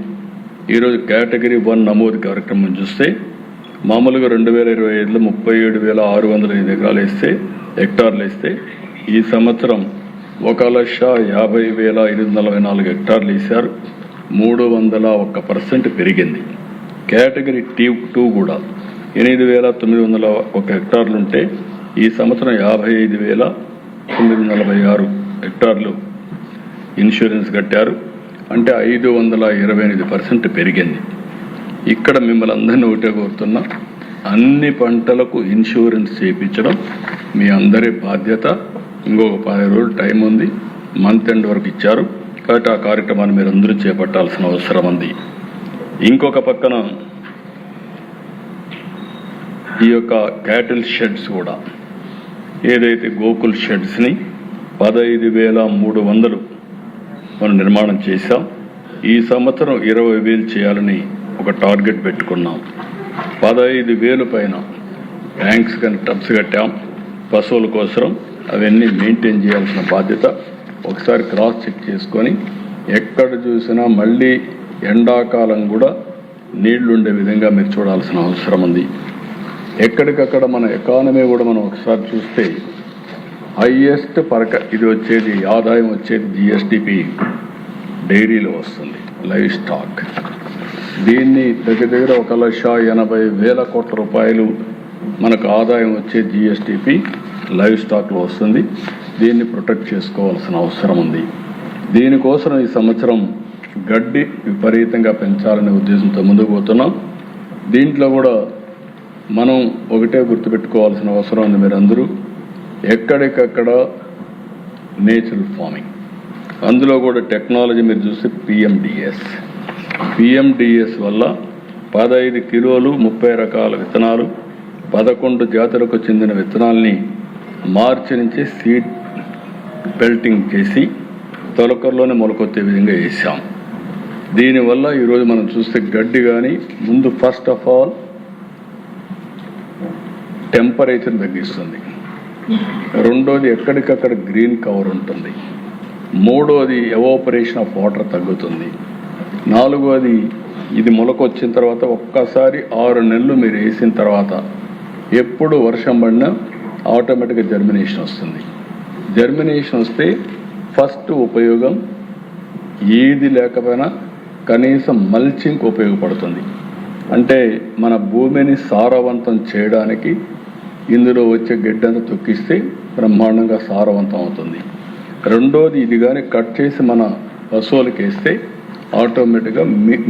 ఈరోజు కేటగిరీ 1 నమోదు కార్యక్రమం చూస్తే మామూలుగా 2025లో 37,605 హెక్టార్లు వేస్తే ఈ సంవత్సరం 1,50,844 హెక్టార్లు వేశారు. 301% పెరిగింది. కేటగిరీ T2 కూడా 8,901 హెక్టార్లు ఉంటే ఈ సంవత్సరం 55,946 హెక్టార్లు ఇన్సూరెన్స్ కట్టారు. అంటే 528% పెరిగింది. ఇక్కడ మిమ్మల్ని అందరినీ ఒకటే కోరుతున్నా, అన్ని పంటలకు ఇన్సూరెన్స్ చేయించడం మీ అందరి బాధ్యత. ఇంకొక 10 రోజులు టైం ఉంది, మంత్ ఎండ్ వరకు ఇచ్చారు కాబట్టి ఆ కార్యక్రమాన్ని మీరు అందరూ చేపట్టాల్సిన అవసరం ఉంది. ఇంకొక పక్కన ఈ యొక్క క్యాటిల్ షెడ్స్ కూడా, ఏదైతే గోకుల్ షెడ్స్ని 15,300 మనం నిర్మాణం చేశాం. ఈ సంవత్సరం 20,000 చేయాలని ఒక టార్గెట్ పెట్టుకున్నాం. 15,000 పైన ట్యాంక్స్ కానీ టబ్స్ కట్టాం పశువుల కోసం. అవన్నీ మెయింటైన్ చేయాల్సిన బాధ్యత. ఒకసారి క్రాస్ చెక్ చేసుకొని ఎక్కడ చూసినా మళ్ళీ ఎండాకాలం కూడా నీళ్లు ఉండే విధంగా మీరు చూడాల్సిన అవసరం ఉంది. ఎక్కడికక్కడ మన ఎకానమీ కూడా మనం ఒకసారి చూస్తే హైయెస్ట్ ఇది వచ్చేది ఆదాయం వచ్చేది జిఎస్టిపి డైరీలో వస్తుంది, లైవ్ స్టాక్. దీన్ని దగ్గర 1,80,000 కోట్ల రూపాయలు మనకు ఆదాయం వచ్చే జిఎస్టిపి లైవ్ స్టాక్లో వస్తుంది. దీన్ని ప్రొటెక్ట్ చేసుకోవాల్సిన అవసరం ఉంది. దీనికోసం ఈ సంవత్సరం గడ్డి విపరీతంగా పెంచాలనే ఉద్దేశంతో ముందుకు పోతున్నాం. దీంట్లో కూడా మనం ఒకటే గుర్తుపెట్టుకోవాల్సిన అవసరం ఉంది. మీరందరూ ఎక్కడికక్కడ నేచురల్ ఫార్మింగ్, అందులో కూడా టెక్నాలజీ మీరు చూస్తే పిఎండిఎస్ వల్ల 15 కిలోలు 30 రకాల విత్తనాలు 11 జాతులకు చెందిన విత్తనాల్ని మార్చి నుంచి సీడ్ బెల్టింగ్ చేసి తొలకర్లోనే మొలకొచ్చే విధంగా వేసాం. దీనివల్ల ఈరోజు మనం చూస్తే గడ్డి కానీ ముందు ఫస్ట్ ఆఫ్ ఆల్ టెంపరేచర్ తగ్గిస్తుంది. రెండోది ఎక్కడికక్కడ గ్రీన్ కవర్ ఉంటుంది. మూడోది ఎవాపరేషన్ ఆఫ్ వాటర్ తగ్గుతుంది. నాలుగోది ఇది మొలకొచ్చిన తర్వాత ఒక్కసారి 6 నెలలు మీరు వేసిన తర్వాత ఎప్పుడు వర్షం పడినా ఆటోమేటిక్గా జర్మినేషన్ వస్తుంది. జర్మినేషన్ వస్తే ఫస్ట్ ఉపయోగం ఏది లేకపోయినా కనీసం మల్చింగ్ ఉపయోగపడుతుంది. అంటే మన భూమిని సారవంతం చేయడానికి ఇందులో వచ్చే గడ్డంతా తొక్కిస్తే బ్రహ్మాండంగా సారవంతం అవుతుంది. రెండోది ఇది కానీ కట్ చేసి మన పశువులకు వేస్తే ఆటోమేటిక్గా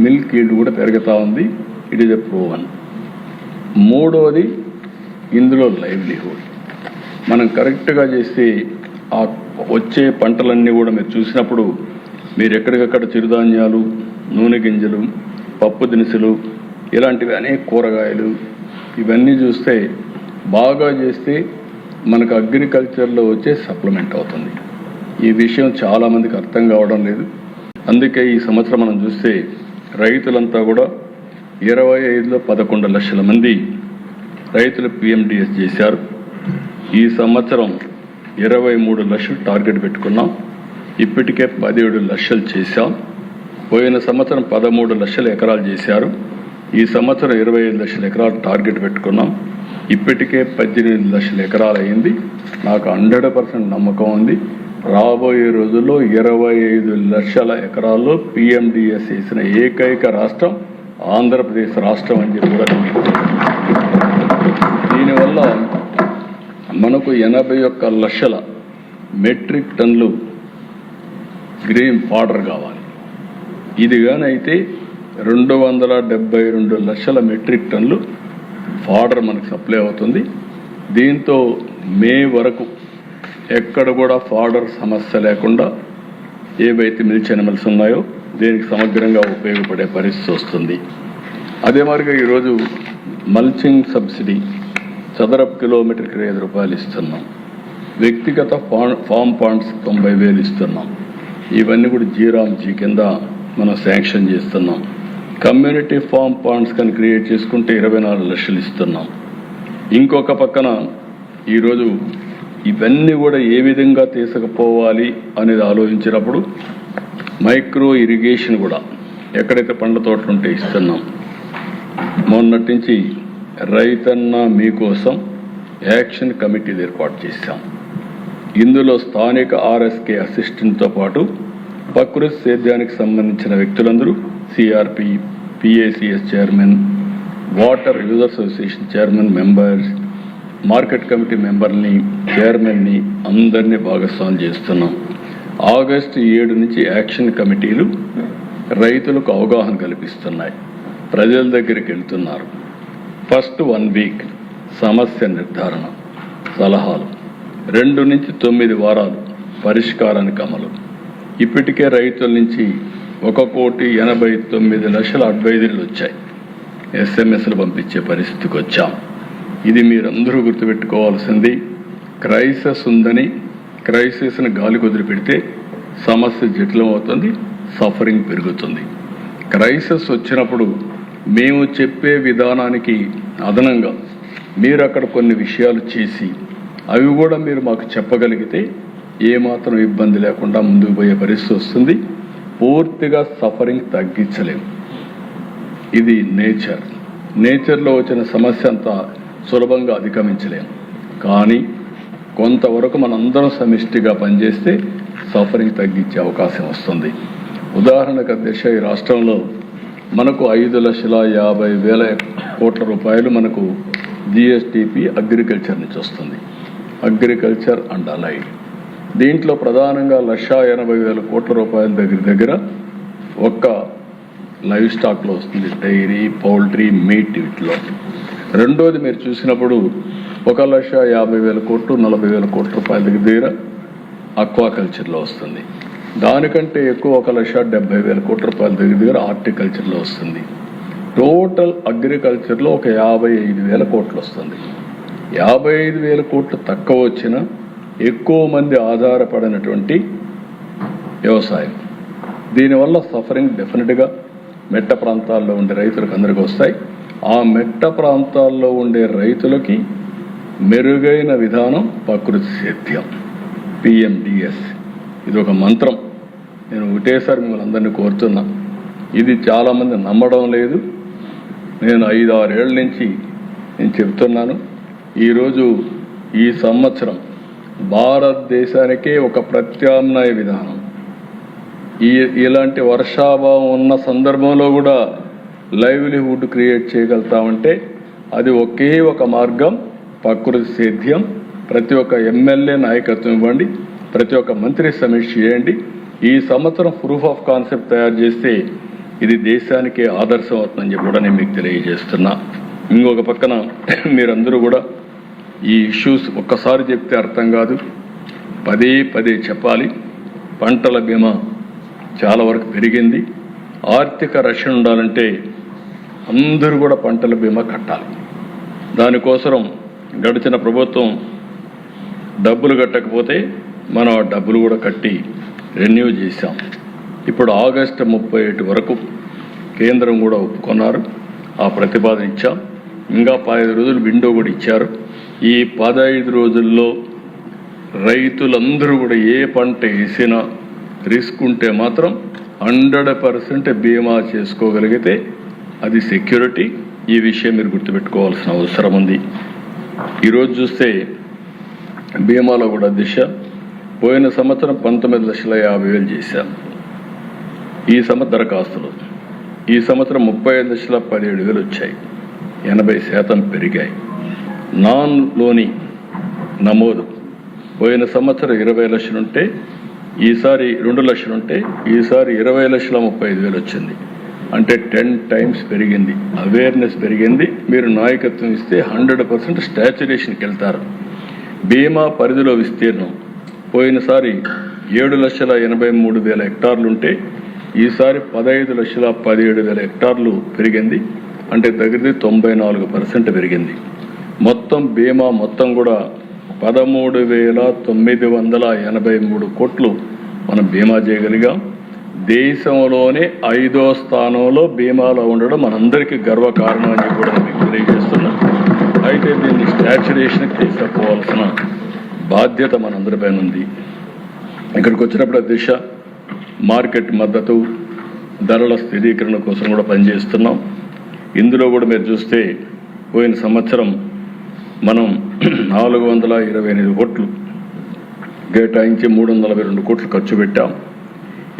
మిల్క్ ఈల్డ్ కూడా పెరుగుతూ ఉంది. It is a proven. మూడోది ఇందులో లైవ్లీహుడ్ మనం కరెక్ట్గా చేస్తే ఆ వచ్చే పంటలన్నీ కూడా మీరు చూసినప్పుడు మీరు ఎక్కడికక్కడ చిరుధాన్యాలు, నూనె గింజలు, పప్పు దినుసులు, ఇలాంటివి అనేక కూరగాయలు ఇవన్నీ చూస్తే బాగా చేస్తే మనకు అగ్రికల్చర్లో వచ్చే సప్లిమెంట్ అవుతుంది. ఈ విషయం చాలామందికి అర్థం కావడం లేదు. అందుకే ఈ సంవత్సరం మనం చూస్తే రైతులంతా కూడా 25లో 11 లక్షల మంది రైతులు పిఎండిఎస్ చేశారు. ఈ సంవత్సరం 23 లక్షలు టార్గెట్ పెట్టుకున్నాం. ఇప్పటికే 17 లక్షలు చేశాం. పోయిన సంవత్సరం 13 లక్షల ఎకరాలు చేశారు. ఈ సంవత్సరం 25 లక్షల ఎకరాలు టార్గెట్ పెట్టుకున్నాం. ఇప్పటికే 18 లక్షల ఎకరాలు అయింది. నాకు 100% నమ్మకం ఉంది. రాబోయే రోజుల్లో 25 లక్షల ఎకరాల్లో పిఎండిఎస్ చేసిన ఏకైక రాష్ట్రం ఆంధ్రప్రదేశ్ రాష్ట్రం అని చెప్పి కూడా దీనివల్ల మనకు 81 లక్షల మెట్రిక్ టన్లు గ్రీన్ ఫాడర్ కావాలి. ఇది కానీ అయితే 272 లక్షల మెట్రిక్ టన్లు ఫాడర్ మనకు సప్లై అవుతుంది. దీంతో మే వరకు ఎక్కడ కూడా ఫాడర్ సమస్య లేకుండా ఏవైతే మిల్చ్ యానిమల్స్ ఉన్నాయో దీనికి సమగ్రంగా ఉపయోగపడే పరిస్థితి వస్తుంది. అదే మాదిరిగా ఈరోజు మల్చింగ్ సబ్సిడీ చదరపు కిలోమీటర్కి 5 రూపాయలు ఇస్తున్నాం. వ్యక్తిగత ఫామ్ పాండ్స్ 90,000 ఇస్తున్నాం. ఇవన్నీ కూడా జీరామ్జీ కింద మనం శాంక్షన్ చేస్తున్నాం. కమ్యూనిటీ ఫామ్ పాండ్స్ కానీ క్రియేట్ చేసుకుంటే 24 లక్షలు ఇస్తున్నాం. ఇంకొక పక్కన ఈరోజు ఇవన్నీ కూడా ఏ విధంగా తీసుకుపోవాలి అనేది ఆలోచించినప్పుడు మైక్రో ఇరిగేషన్ కూడా ఎక్కడైతే పండ్ల తోటలు ఉంటే ఇస్తున్నాం. మొన్నటి నుంచి రైతన్న మీకోసం యాక్షన్ కమిటీలు ఏర్పాటు చేశాం. ఇందులో స్థానిక ఆర్ఎస్కే అసిస్టెంట్తో పాటు ప్రకృతి సేద్యానికి సంబంధించిన వ్యక్తులందరూ CRP, PACS chairman, water users association chairman, members, market committee మెంబర్ని, చైర్మన్ని అందరినీ భాగస్వామ్యం చేస్తున్నాం. ఆగస్టు 7 నుంచి యాక్షన్ కమిటీలు రైతులకు అవగాహన కల్పిస్తున్నాయి, ప్రజల దగ్గరికి వెళ్తున్నారు. ఫస్ట్ 1 వీక్ సమస్య నిర్ధారణ, సలహాలు, 2 నుంచి 9 వారాలు పరిష్కారానికి అమలు. ఇప్పటికే రైతుల నుంచి 1,89,00,000 అడ్వైజరీలు వచ్చాయి. ఎస్ఎంఎస్లు పంపించే పరిస్థితికి వచ్చాం. ఇది మీరందరూ గుర్తుపెట్టుకోవాల్సింది. క్రైసిస్ ఉందని క్రైసిస్ని గాలి కుదిరిపెడితే సమస్య జటిలమవుతుంది, సఫరింగ్ పెరుగుతుంది. క్రైసిస్ వచ్చినప్పుడు మేము చెప్పే విధానానికి అదనంగా మీరు అక్కడ కొన్ని విషయాలు చేసి అవి కూడా మీరు మాకు చెప్పగలిగితే ఏమాత్రం ఇబ్బంది లేకుండా ముందుకు పోయే పరిస్థితి వస్తుంది. పూర్తిగా సఫరింగ్ తగ్గించలేము. ఇది నేచర్లో వచ్చిన సమస్య అంతా సులభంగా అధిగమించలేము. కానీ కొంతవరకు మనందరం సమిష్టిగా పనిచేస్తే సఫరింగ్ తగ్గించే అవకాశం వస్తుంది. ఉదాహరణకు అధ్యక్ష, ఈ రాష్ట్రంలో మనకు 5,50,000 కోట్ల రూపాయలు మనకు జిఎస్టిపి అగ్రికల్చర్ నుంచి వస్తుంది. అగ్రికల్చర్ అండ్ అలైడ్ దీంట్లో ప్రధానంగా 1,80,000 కోట్ల రూపాయల దగ్గర ఒక్క లైవ్ స్టాక్లో వస్తుంది, డైరీ, పౌల్ట్రీ, మీట్ వీటిలో. రెండోది మీరు చూసినప్పుడు 1,50,000 కోట్లు, 40,000 కోట్ల రూపాయల దగ్గర అక్వాకల్చర్లో వస్తుంది. దానికంటే ఎక్కువ 1,70,000 కోట్ల రూపాయల దగ్గర హార్టికల్చర్లో వస్తుంది. టోటల్ అగ్రికల్చర్లో ఒక 55,000 కోట్లు వస్తుంది. 55,000 కోట్లు తక్కువ వచ్చినా ఎక్కువ మంది ఆధారపడినటువంటి వ్యవసాయం. దీనివల్ల సఫరింగ్ డెఫినెట్గా మెట్ట ప్రాంతాల్లో ఉండే రైతులకు అందరికీ వస్తాయి. ఆ మెట్ట ప్రాంతాల్లో ఉండే రైతులకి మెరుగైన విధానం ప్రకృతి సేద్యం, పిఎండిఎస్. ఇది ఒక మంత్రం. నేను ఒకటేసారి మిమ్మల్ని అందరినీ కోరుతున్నా. ఇది చాలామంది నమ్మడం లేదు. నేను 5-6 ఏళ్ళ నుంచి నేను చెప్తున్నాను. ఈరోజు ఈ సంవత్సరం భారతదేశానికే ఒక ప్రత్యామ్నాయ విధానం. ఇలాంటి వర్షాభావం ఉన్న సందర్భంలో కూడా లైవ్లీహుడ్ క్రియేట్ చేయగలుగుతామంటే అది ఒకే ఒక మార్గం, ప్రకృతి సేద్యం. ప్రతి ఒక్క ఎమ్మెల్యే నాయకత్వం ఇవ్వండి, ప్రతి ఒక్క మంత్రి సమీక్ష చేయండి. ఈ సంవత్సరం ప్రూఫ్ ఆఫ్ కాన్సెప్ట్ తయారు చేస్తే ఇది దేశానికే ఆదర్శం అవుతుందని చెప్పి కూడా నేను మీకు తెలియజేస్తున్నా. ఇంకొక పక్కన మీరందరూ కూడా ఈ ఇష్యూస్ ఒక్కసారి చెప్తే అర్థం కాదు, పదే చెప్పాలి. పంటల బీమా చాలా వరకు పెరిగింది. ఆర్థిక రక్షణ ఉండాలంటే అందరూ కూడా పంటల బీమా కట్టాలి. దానికోసం గడిచిన ప్రభుత్వం డబ్బులు కట్టకపోతే మనం ఆ డబ్బులు కూడా కట్టి రెన్యూ చేశాం. ఇప్పుడు ఆగస్టు 31 వరకు కేంద్రం కూడా ఒప్పుకున్నారు. ఆ ప్రతిపాదన ఇచ్చాం. ఇంకా 15 రోజులు విండో కూడా ఇచ్చారు. ఈ 15 రోజుల్లో రైతులందరూ కూడా ఏ పంట వేసినా రిస్క్ ఉంటే మాత్రం 100% బీమా చేసుకోగలిగితే అది సెక్యూరిటీ. ఈ విషయం మీరు గుర్తుపెట్టుకోవాల్సిన అవసరం ఉంది. ఈరోజు చూస్తే బీమాలో కూడా దిశ పోయిన సంవత్సరం 19,50,000 చేశాం. ఈ దరఖాస్తులు ఈ సంవత్సరం 35,17,000 వచ్చాయి. 80% పెరిగాయి. నాన్ లోని నమోదు పోయిన సంవత్సరం 20 లక్షలు ఉంటే ఈసారి 2 లక్షలు ఉంటే ఈసారి 20,35,000 వచ్చింది. అంటే 10 times పెరిగింది. అవేర్నెస్ పెరిగింది. మీరు నాయకత్వం ఇస్తే 100% స్టాచ్యురేషన్కి వెళ్తారు. బీమా పరిధిలో విస్తీర్ణం పోయినసారి 7,83,000 హెక్టార్లు ఉంటే ఈసారి 15,17,000 హెక్టార్లు పెరిగింది. అంటే దగ్గర 94% పెరిగింది. మొత్తం బీమా మొత్తం కూడా 13,983 కోట్లు మనం బీమా చేయగలిగాం. దేశంలోనే 5వ స్థానంలో బీమాలో ఉండడం మనందరికీ గర్వకారణం అని కూడా మీకు తెలియజేస్తున్నాం. అయితే దీన్ని స్టాచ్యురేషన్కి తీసుకుపోవాల్సిన బాధ్యత మనందరిపైన ఉంది. ఇక్కడికి వచ్చినప్పుడు దిశ మార్కెట్ మద్దతు, ధరల స్థిరీకరణ కోసం కూడా పనిచేస్తున్నాం. ఇందులో కూడా మీరు చూస్తే పోయిన సంవత్సరం మనం 428 కోట్లు కేటాయించి 342 కోట్లు ఖర్చు పెట్టాం.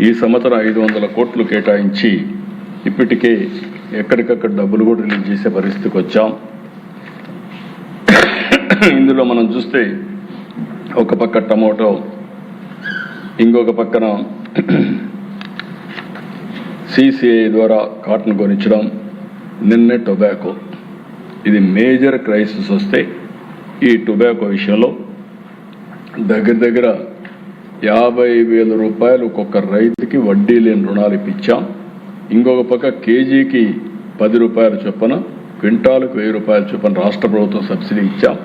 ఈ సంవత్సరం 500 కోట్లు కేటాయించి ఇప్పటికే ఎక్కడికక్కడ డబ్బులు కూడా రిలీజ్ చేసే పరిస్థితికి వచ్చాం. ఇందులో మనం చూస్తే ఒక పక్క టమోటో, ఇంకొక పక్కన CCI ద్వారా కాటన్ కొనిచ్చడం, నిన్నే టొబాకో. ఇది మేజర్ క్రైసిస్ వస్తే ఈ టొబాకో విషయంలో దగ్గర 50,000 రూపాయలు ఒక్కొక్క రైతుకి వడ్డీ లేని రుణాలు ఇప్పించాం. ఇంకొక పక్క కేజీకి 10 రూపాయల చొప్పున, క్వింటాలకు 1000 రూపాయల చొప్పున రాష్ట్ర ప్రభుత్వం సబ్సిడీ ఇచ్చాం.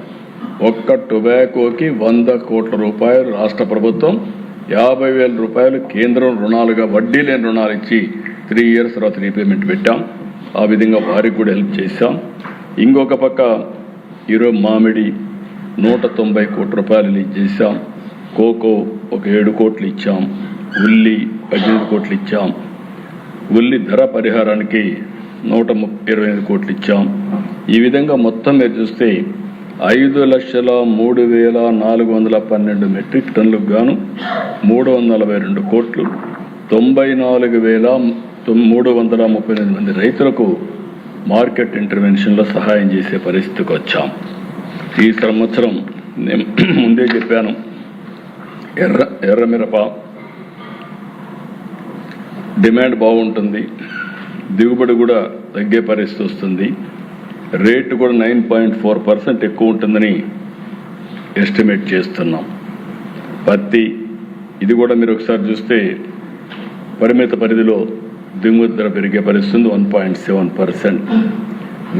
ఒక్క టొబాకోకి 100 కోట్ల రూపాయలు రాష్ట్ర ప్రభుత్వం, 50,000 రూపాయలు కేంద్రం రుణాలుగా వడ్డీ లేని రుణాలు ఇచ్చి 3 years తర్వాత రీపేమెంట్ పెట్టాం. ఆ విధంగా వారికి కూడా హెల్ప్ చేశాం. ఇంకొక పక్క ఈరోజు మామిడి 190 కోట్ల రూపాయలు రిలీజ్ చేశాం. కోకో ఒక 7 కోట్లు ఇచ్చాం. ఉల్లి 18 కోట్లు ఇచ్చాం. ఉల్లి ధర పరిహారానికి 125 కోట్లు ఇచ్చాం. ఈ విధంగా మొత్తం మీరు చూస్తే 5,03,412 మెట్రిక్ టన్నులకు గాను 342 కోట్లు, 94,338 మంది రైతులకు మార్కెట్ ఇంటర్వెన్షన్లో సహాయం చేసే పరిస్థితికి వచ్చాం. ఈ సంవత్సరం నేను ముందే చెప్పాను, ఎర్రమిరప డిమాండ్ బాగుంటుంది, దిగుబడి కూడా తగ్గే పరిస్థితి వస్తుంది, రేటు కూడా 9.4% ఎక్కువ ఉంటుందని ఎస్టిమేట్ చేస్తున్నాం. పత్తి ఇది కూడా మీరు ఒకసారి చూస్తే పరిమిత పరిధిలో దిగుమతి ధర పెరిగే పరిస్థితి 1.7%.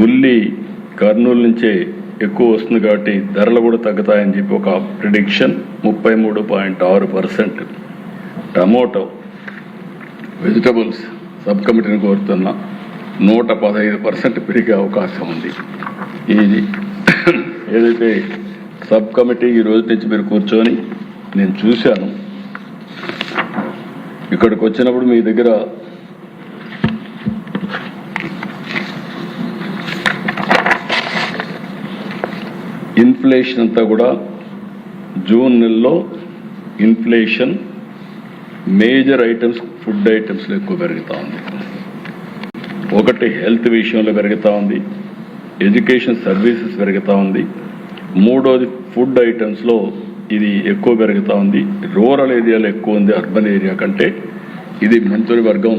ఉల్లి కర్నూలు నుంచే ఎక్కువ వస్తుంది కాబట్టి ధరలు కూడా తగ్గుతాయని చెప్పి ఒక ప్రిడిక్షన్ 33.6%. టమోటో వెజిటబుల్స్ సబ్ కమిటీని కోరుతున్నా 115% పెరిగే అవకాశం ఉంది. ఇది ఏదైతే సబ్ కమిటీ ఈ రోజు నుంచి మీరు కూర్చొని నేను చూశాను, ఇక్కడికి వచ్చినప్పుడు మీ దగ్గర ఇన్ఫ్లేషన్ అంతా కూడా జూన్ నెలలో ఇన్ఫ్లేషన్ మేజర్ ఐటమ్స్, ఫుడ్ ఐటమ్స్లో ఎక్కువ పెరుగుతూ ఉంది. ఒకటి హెల్త్ విషయంలో పెరుగుతూ ఉంది, ఎడ్యుకేషన్ సర్వీసెస్ పెరుగుతూ ఉంది. మూడోది ఫుడ్ ఐటమ్స్లో ఇది ఎక్కువ పెరుగుతూ ఉంది. రూరల్ ఏరియాలో ఎక్కువ ఉంది అర్బన్ ఏరియా కంటే. ఇది మంత్రి వర్గం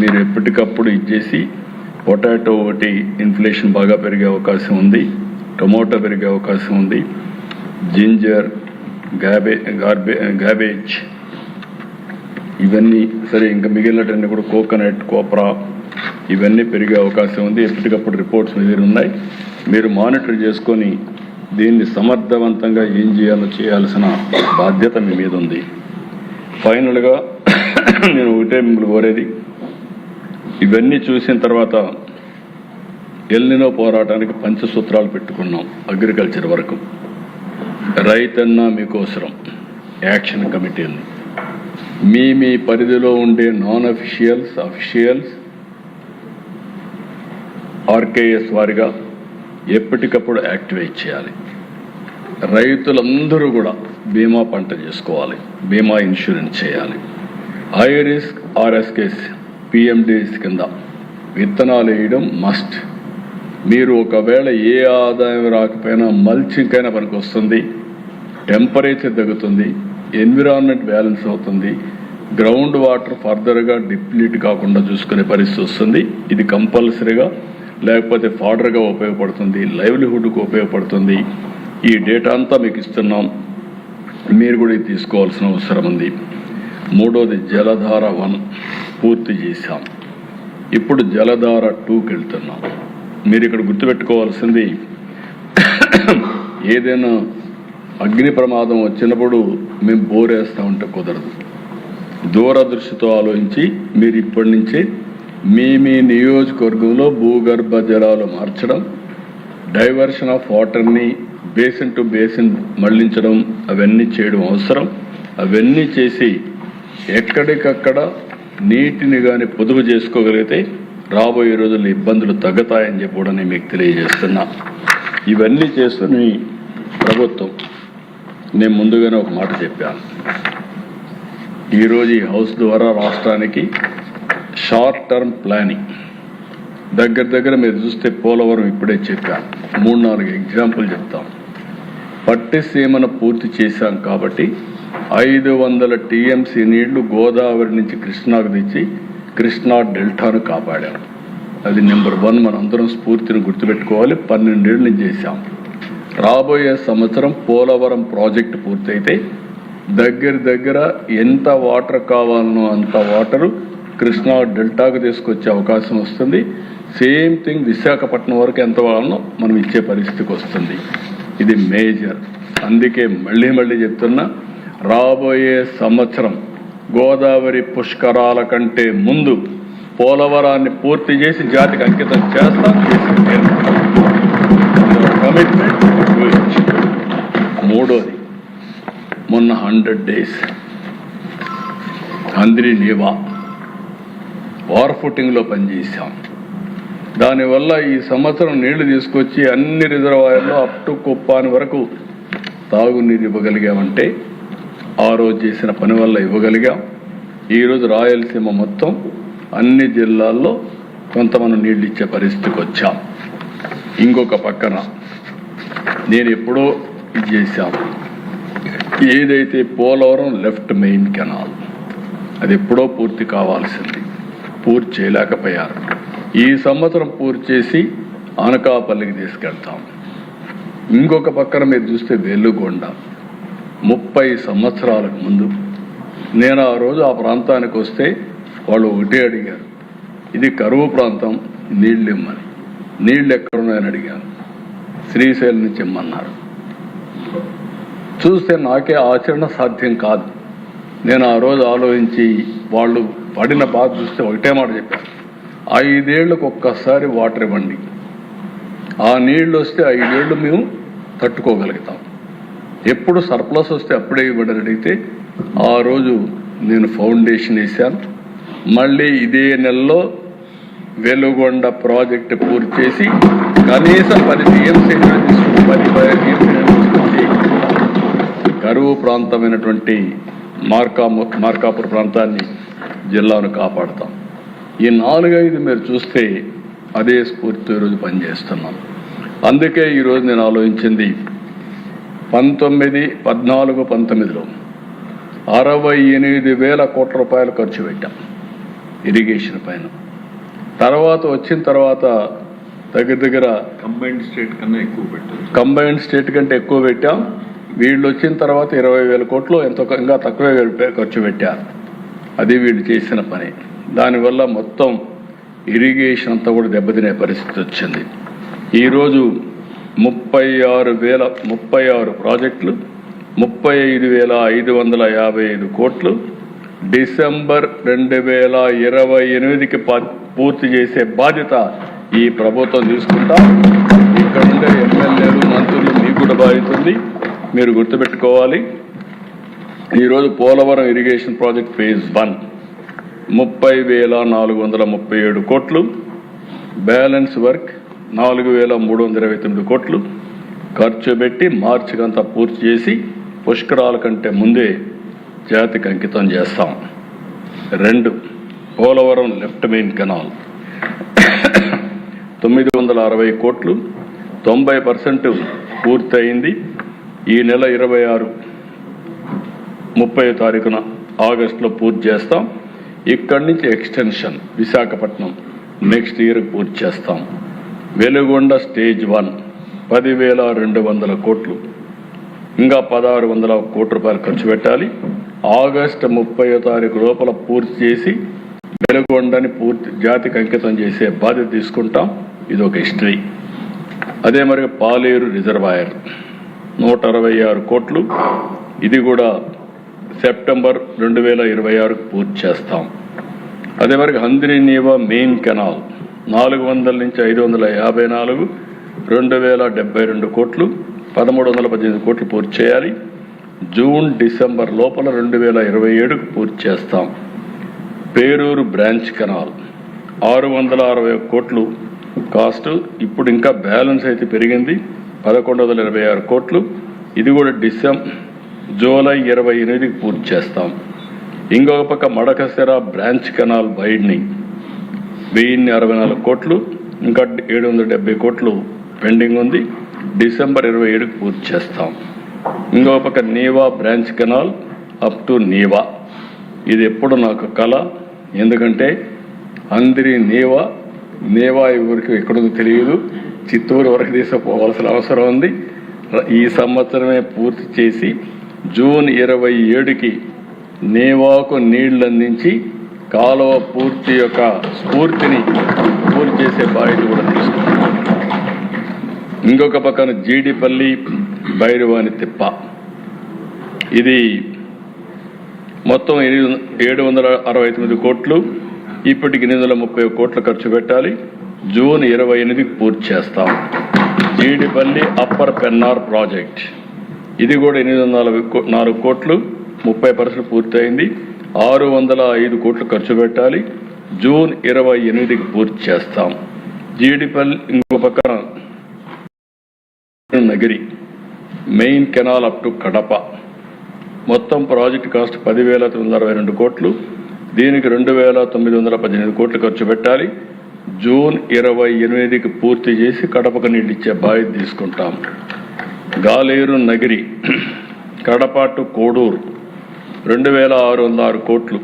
మీరు ఎప్పటికప్పుడు ఇచ్చేసి, పొటాటో ఒకటి ఇన్ఫ్లేషన్ బాగా పెరిగే అవకాశం ఉంది, టొమాటో పెరిగే అవకాశం ఉంది, జింజర్, గ్యాబేజ్ ఇవన్నీ సరే, ఇంకా మిగిలినటన్నీ కూడా కోకోనట్, కోప్రా ఇవన్నీ పెరిగే అవకాశం ఉంది. ఎప్పటికప్పుడు రిపోర్ట్స్ మీ దగ్గర ఉన్నాయి, మీరు మానిటర్ చేసుకొని దీన్ని సమర్థవంతంగా ఏం చేయాల్సిన బాధ్యత మీ మీద ఉంది. ఫైనల్గా నేను ఒకటే మిమ్మల్ని కోరేది, ఇవన్నీ చూసిన తర్వాత ఎల్నినో పోరాటానికి పంచసూత్రాలు పెట్టుకున్నాం. అగ్రికల్చర్ వరకు రైతన్నా మీకోసరం యాక్షన్ కమిటీ ఉంది. మీ పరిధిలో ఉండే నాన్ అఫీషియల్స్, అఫీషియల్స్, ఆర్కేఎస్ వారిగా ఎప్పటికప్పుడు యాక్టివేట్ చేయాలి. రైతులందరూ కూడా బీమా పంట చేసుకోవాలి, బీమా ఇన్సూరెన్స్ చేయాలి. హై రిస్క్ ఆర్ఎస్కేస్ పిఎండిఎస్ కింద విత్తనాలు వేయడం మస్ట్. మీరు ఒకవేళ ఏ ఆదాయం రాకపోయినా మల్చింగ్కైనా పనికి వస్తుంది, టెంపరేచర్ తగ్గుతుంది, ఎన్విరాన్మెంట్ బ్యాలెన్స్ అవుతుంది, గ్రౌండ్ వాటర్ ఫర్దర్గా డిప్లీట్ కాకుండా చూసుకునే పరిస్థితి వస్తుంది. ఇది కంపల్సరీగా, లేకపోతే ఫాడర్గా ఉపయోగపడుతుంది, లైవ్లీహుడ్కు ఉపయోగపడుతుంది. ఈ డేటా అంతా మీకు ఇస్తున్నాం, మీరు కూడా ఇది తీసుకోవాల్సిన అవసరం ఉంది. మూడోది జలధార 1 పూర్తి చేశాం, ఇప్పుడు జలధార 2కి వెళ్తున్నాం. మీరు ఇక్కడ గుర్తుపెట్టుకోవాల్సింది, ఏదైనా అగ్ని ప్రమాదం వచ్చినప్పుడు మేము బోరేస్తూ ఉంటే కుదరదు. దూరదృష్టితో ఆలోచించి మీరు ఇప్పటి నుంచే మీ నియోజకవర్గంలో భూగర్భ జలాలు మార్చడం, డైవర్షన్ ఆఫ్ వాటర్ని బేసిన్ టు బేసిన్ మళ్లించడం, అవన్నీ చేయడం అవసరం. అవన్నీ చేసి ఎక్కడికక్కడ నీటిని కానీ పొదుపు చేసుకోగలిగితే రాబోయే రోజుల్లో ఇబ్బందులు తగ్గుతాయని చెప్పి కూడా నేను మీకు తెలియజేస్తున్నా. ఇవన్నీ చేస్తున్న ప్రభుత్వం నేను ముందుగానే ఒక మాట చెప్పాను. ఈరోజు ఈ హౌస్ ద్వారా రాష్ట్రానికి షార్ట్ టర్మ్ ప్లానింగ్ దగ్గర మీరు చూస్తే పోలవరం ఇప్పుడే చెప్పాను, 3-4 ఎగ్జాంపుల్ చెప్తాం. పట్టిసీమను పూర్తి చేశాం కాబట్టి 500 టీఎంసీ నీళ్లు గోదావరి నుంచి కృష్ణాకు తెచ్చి కృష్ణా డెల్టాను కాపాడాం. అది నెంబర్ 1. మనందరం స్ఫూర్తిని గుర్తుపెట్టుకోవాలి. 12 ఏళ్ళు చేశాం. రాబోయే సంవత్సరం పోలవరం ప్రాజెక్టు పూర్తయితే దగ్గర ఎంత వాటర్ కావాలనో అంత వాటరు కృష్ణా డెల్టాకు తీసుకొచ్చే అవకాశం వస్తుంది. సేమ్ థింగ్ విశాఖపట్నం వరకు ఎంత కావాలనో మనం ఇచ్చే పరిస్థితికి వస్తుంది. ఇది మేజర్. అందుకే మళ్ళీ చెప్తున్నా, రాబోయే సంవత్సరం గోదావరి పుష్కరాల కంటే ముందు పోలవరాన్ని పూర్తి చేసి జాతికి అంకితం చేస్తాం. కమిట్మెంట్. మూడోది, మొన్న 100 days హంద్రీ నీవా వార్ ఫుటింగ్లో పనిచేశాం. దానివల్ల ఈ సంవత్సరం నీళ్లు తీసుకొచ్చి అన్ని రిజర్వాయర్లో అప్ టు కుప్పాని వరకు తాగునీరు ఇవ్వగలిగామంటే ఆ రోజు చేసిన పని వల్ల ఇవ్వగలిగాం. ఈరోజు రాయలసీమ మొత్తం అన్ని జిల్లాల్లో కొంత మనం నీళ్ళు ఇచ్చే పరిస్థితికి వచ్చాం. ఇంకొక పక్కన నేను ఎప్పుడో ఇది చేశాం, ఏదైతే పోలవరం లెఫ్ట్ మెయిన్ కెనాల్ అది ఎప్పుడో పూర్తి కావాల్సింది, పూర్తి చేయలేకపోయారు. ఈ సంవత్సరం పూర్తి చేసి అనకాపల్లికి తీసుకెళ్తాం. ఇంకొక పక్కన మీరు చూస్తే వెలుగొండ 30 సంవత్సరాలకు ముందు నేను ఆ రోజు ఆ ప్రాంతానికి వస్తే వాళ్ళు ఒకటే అడిగారు, ఇది కరువు ప్రాంతం, నీళ్ళు ఇమ్మని. నీళ్ళు ఎక్కడున్నాయని అడిగాను. శ్రీశైలం నుంచి ఇమ్మన్నారు. చూస్తే నాకే ఆచరణ సాధ్యం కాదు. నేను ఆ రోజు ఆలోచించి వాళ్ళు పడిన బాధ చూస్తే ఒకటే మాట చెప్పాను, 5 ఏళ్లకు ఒక్కసారి వాటర్ ఇవ్వండి, ఆ నీళ్లు వస్తే 5 ఏళ్ళు మేము తట్టుకోగలుగుతాం. ఎప్పుడు సర్ప్లస్ వస్తే అప్పుడే ఇవ్వడం అడిగితే ఆ రోజు నేను ఫౌండేషన్ వేశాను. మళ్ళీ ఇదే నెలలో వెలుగొండ ప్రాజెక్టు పూర్తి చేసి కనీసం 10 టీఎంసీ తీసుకొచ్చి కరువు ప్రాంతమైనటువంటి మార్కాపూర్ ప్రాంతాన్ని జిల్లాను కాపాడుతాం. ఈ 4-5 మీరు చూస్తే అదే స్ఫూర్తితో ఈరోజు పనిచేస్తున్నాం. అందుకే ఈరోజు నేను ఆలోచించింది 14-19లో 68,000 కోట్ల రూపాయలు ఖర్చు పెట్టాం ఇరిగేషన్ పైన. తర్వాత వచ్చిన తర్వాత దగ్గర కంబైన్డ్ స్టేట్ కన్నా ఎక్కువ పెట్టాం. కంబైన్డ్ స్టేట్ కంటే ఎక్కువ పెట్టాం. వీళ్ళు వచ్చిన తర్వాత 20,000 కోట్లు ఎంతో ఇంకా తక్కువే ఖర్చు పెట్టారు. అది వీళ్ళు చేసిన పని. దానివల్ల మొత్తం ఇరిగేషన్ అంతా కూడా దెబ్బతినే పరిస్థితి వచ్చింది. ఈరోజు 36 ప్రాజెక్టులు 35,555 కోట్లు డిసెంబర్ 2028కి పూర్తి చేసే బాధ్యత ఈ ప్రభుత్వం తీసుకుంటాం. ఇక్కడ ఉండే ఎమ్మెల్యేలు మంత్రులు మీకు కూడా బాధ్యత ఉంది. మీరు గుర్తుపెట్టుకోవాలి, ఈరోజు పోలవరం ఇరిగేషన్ ప్రాజెక్ట్ ఫేజ్ 1 30,437 కోట్లు, బ్యాలెన్స్ వర్క్ 4,329 కోట్లు ఖర్చు పెట్టి మార్చికంతా పూర్తి చేసి పుష్కరాల కంటే ముందే జాతికి అంకితం చేస్తాం. 2, పోలవరం లెఫ్ట్ మెయిన్ కెనాల్ 960 కోట్లు 90% పూర్తయింది. ఈ నెల 26-30 తారీఖున ఆగస్టులో పూర్తి చేస్తాం. ఇక్కడి నుంచి ఎక్స్టెన్షన్ విశాఖపట్నం నెక్స్ట్ ఇయర్ పూర్తి చేస్తాం. వెలుగొండ స్టేజ్ 1 10,200 కోట్లు, ఇంకా 1,600 కోట్ల రూపాయలు ఖర్చు పెట్టాలి. ఆగస్టు 30 తారీఖు లోపల పూర్తి చేసి వెలుగొండని పూర్తి జాతికి అంకితం చేసే బాధ్యత తీసుకుంటాం. ఇది ఒక హిస్టరీ. అదే మరి పాలేరు రిజర్వాయర్ 166 కోట్లు, ఇది కూడా సెప్టెంబర్ 2026కు పూర్తి చేస్తాం. అదే మరి హంద్రీ నీవా మెయిన్ కెనాల్ 400 నుంచి 554 2,072 కోట్లు 1,318 కోట్లు పూర్తి చేయాలి. జూన్ డిసెంబర్ లోపల 2027కు పూర్తి చేస్తాం. పేరూరు బ్రాంచ్ కెనాల్ 660 కోట్లు కాస్ట్, ఇప్పుడు ఇంకా బ్యాలెన్స్ అయితే పెరిగింది 1,126 కోట్లు, ఇది కూడా జూలై 28కి పూర్తి చేస్తాం. ఇంకొక పక్క మడకశిర బ్రాంచ్ కెనాల్ వైడనింగ్ 1064 కోట్లు, ఇంకా 770 కోట్లు పెండింగ్ ఉంది. డిసెంబర్ 27కి పూర్తి చేస్తాం. ఇంకొక పక్క నీవా బ్రాంచ్ కెనాల్ అప్ టు నీవా, ఇది ఎప్పుడు నాకు కళ. ఎందుకంటే అందరి నీవా ఊరికి ఎక్కడుందో తెలియదు, చిత్తూరు వరకు తీసుకుపోవాల్సిన అవసరం ఉంది. ఈ సంవత్సరమే పూర్తి చేసి జూన్ 27కి నీవాకు నీళ్లు అందించి కాలువ పూర్తి యొక్క స్ఫూర్తిని పూర్తి చేసే బాధ్యత కూడా తీసుకుంటాం. ఇంకొక పక్కన జీడిపల్లి భైరవాని తిప్ప, ఇది మొత్తం 769 కోట్లు, ఇప్పటికి 830 కోట్లు ఖర్చు పెట్టాలి. జూన్ 28కి పూర్తి చేస్తాం. జీడిపల్లి అప్పర్ పెన్నార్ ప్రాజెక్ట్, ఇది కూడా 804 కోట్లు, 30% పూర్తయింది. 605 కోట్లు ఖర్చు పెట్టాలి. జూన్ 28కి పూర్తి చేస్తాం. జీడిపల్లి ఇంకో పక్కన Nagiri main canal up to Kadapa, మొత్తం ప్రాజెక్ట్ కాస్ట్ 10,962 కోట్లు, దీనికి 2,918 కోట్లు ఖర్చు పెట్టాలి. జూన్ 28కి పూర్తి చేసి కడపకు నీళ్ళు ఇచ్చే బాధ్యత తీసుకుంటాం. గాలేరు నగిరి కడప టు కోడూరు 2,606 కోట్లు,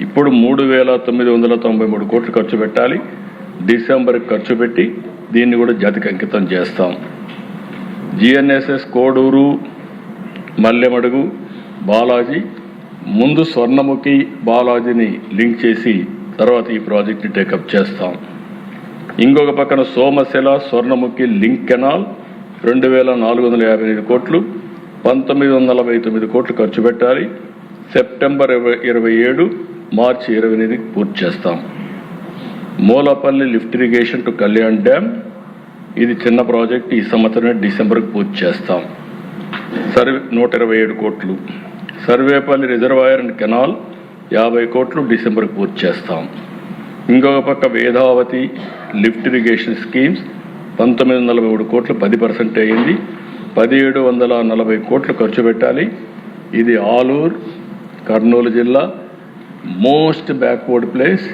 ఇప్పుడు 3,993 కోట్లు ఖర్చు పెట్టాలి. డిసెంబర్కి ఖర్చు పెట్టి దీన్ని కూడా జాతికి అంకితం చేస్తాం. జిఎన్ఎస్ఎస్ కోడూరు మల్లెమడుగు బాలాజీ, ముందు స్వర్ణముఖి బాలాజీని లింక్ చేసి తర్వాత ఈ ప్రాజెక్ట్ని టేకప్ చేస్తాం. ఇంకొక పక్కన సోమశిల స్వర్ణముఖి లింక్ కెనాల్ 2,455 కోట్లు, 1949 కోట్లు ఖర్చు పెట్టాలి. సెప్టెంబర్ 27, మార్చి 28కి పూర్తి చేస్తాం. Moolapalli lift irrigation to Kalyan dam, ఇది చిన్న ప్రాజెక్ట్, ఈ సంవత్సరమే డిసెంబర్కి పూర్తి చేస్తాం. 127 కోట్లు. సర్వేపల్లి రిజర్వాయర్ అండ్ కెనాల్ 50 కోట్లు, డిసెంబర్కి పూర్తి చేస్తాం. ఇంకొక పక్క వేదావతి లిఫ్ట్ ఇరిగేషన్ స్కీమ్స్ 1943 కోట్లు, 10% అయింది. 1740 కోట్లు ఖర్చు పెట్టాలి. ఇది ఆలూరు కర్నూలు జిల్లా మోస్ట్ బ్యాక్వర్డ్ ప్లేస్.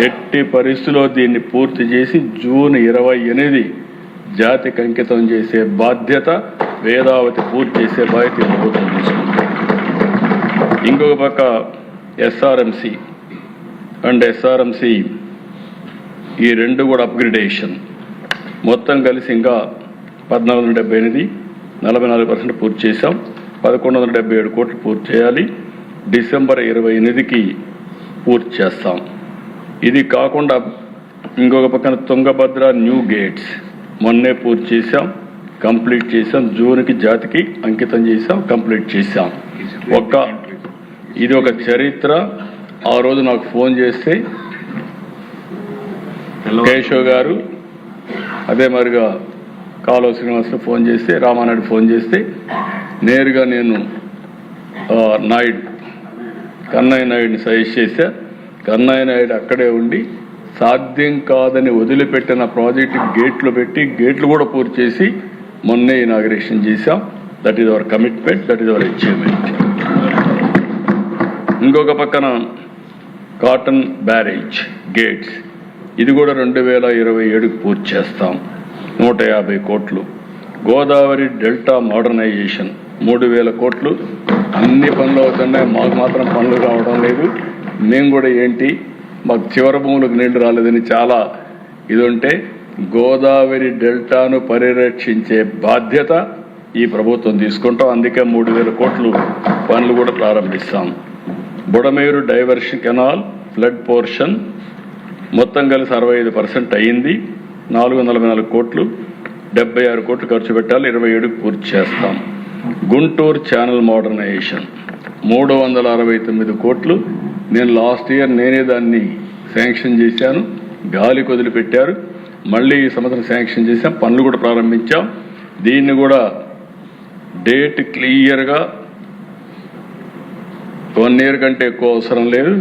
ఎట్టి పరిస్థితుల్లో దీన్ని పూర్తి చేసి జూన్ 28 జాతికి అంకితం చేసే బాధ్యత, వేదావతి పూర్తి చేసే బాధ్యత ప్రభుత్వం తీసుకుంటుంది. ఇంకొక పక్క ఎస్ఆర్ఎంసి అండ్ ఎస్ఆర్ఎంసి, ఈ రెండు కూడా అప్గ్రేడేషన్, మొత్తం కలిసి ఇంకా 1478, 44% పూర్తి చేశాం. 1177 కోట్లు పూర్తి చేయాలి. డిసెంబర్ 28కి పూర్తి చేస్తాం. ఇది కాకుండా ఇంకొక పక్కన తుంగభద్ర న్యూ గేట్స్ మొన్నే పూర్తి చేశాం, కంప్లీట్ చేశాం. జూన్కి జాతికి అంకితం చేశాం, కంప్లీట్ చేశాం. ఇది ఒక చరిత్ర. ఆ రోజు నాకు ఫోన్ చేస్తే కేశవ్ గారు, అదే మరిగా కాలువ శ్రీనివాస్ ఫోన్ చేస్తే, రామానాయుడు ఫోన్ చేస్తే నేరుగా నేను కన్నయ్య నాయుడిని సజెస్ట్ చేశా. కన్నయ్య నాయుడు అక్కడే ఉండి సాధ్యం కాదని వదిలిపెట్టిన ప్రాజెక్టు గేట్లు పెట్టి గేట్లు కూడా పూర్తి చేసి మొన్నే ఇనాగరేషన్ చేశాం. That is our commitment, that is our achievement. ఇంకొక పక్కన కాటన్ బ్యారేజ్ గేట్స్, ఇది కూడా 2027కి పూర్తి చేస్తాం. 150 కోట్లు. గోదావరి డెల్టా మోడర్నైజేషన్ 3000 కోట్లు. అన్ని పనులు అవుతున్నాయి, మాకు మాత్రం పనులు రావడం లేదు. మేము కూడా ఏంటి, మాకు చివరి భూములకు నీళ్లు రాలేదని చాలా ఇది ఉంటే, గోదావరి డెల్టాను పరిరక్షించే బాధ్యత ఈ ప్రభుత్వం తీసుకుంటాం. అందుకే 3000 కోట్లు పనులు కూడా ప్రారంభిస్తాం. Budameru diversion canal flood portion మొత్తం కలిసి 65% అయింది. 444 కోట్లు, 76 కోట్లు ఖర్చు పెట్టాలి. 27కి పూర్తి చేస్తాం. గుంటూరు ఛానల్ మోడర్నైజేషన్ 369 కోట్లు. నేను లాస్ట్ ఇయర్ నేనే దాన్ని శాంక్షన్ చేశాను, గాలి వదిలిపెట్టారు. మళ్ళీ ఈ సంవత్సరం శాంక్షన్ చేశాం, పనులు కూడా ప్రారంభించాం. దీన్ని కూడా డేట్ క్లియర్గా 1 year కంటే ఎక్కువ అవసరం లేదు.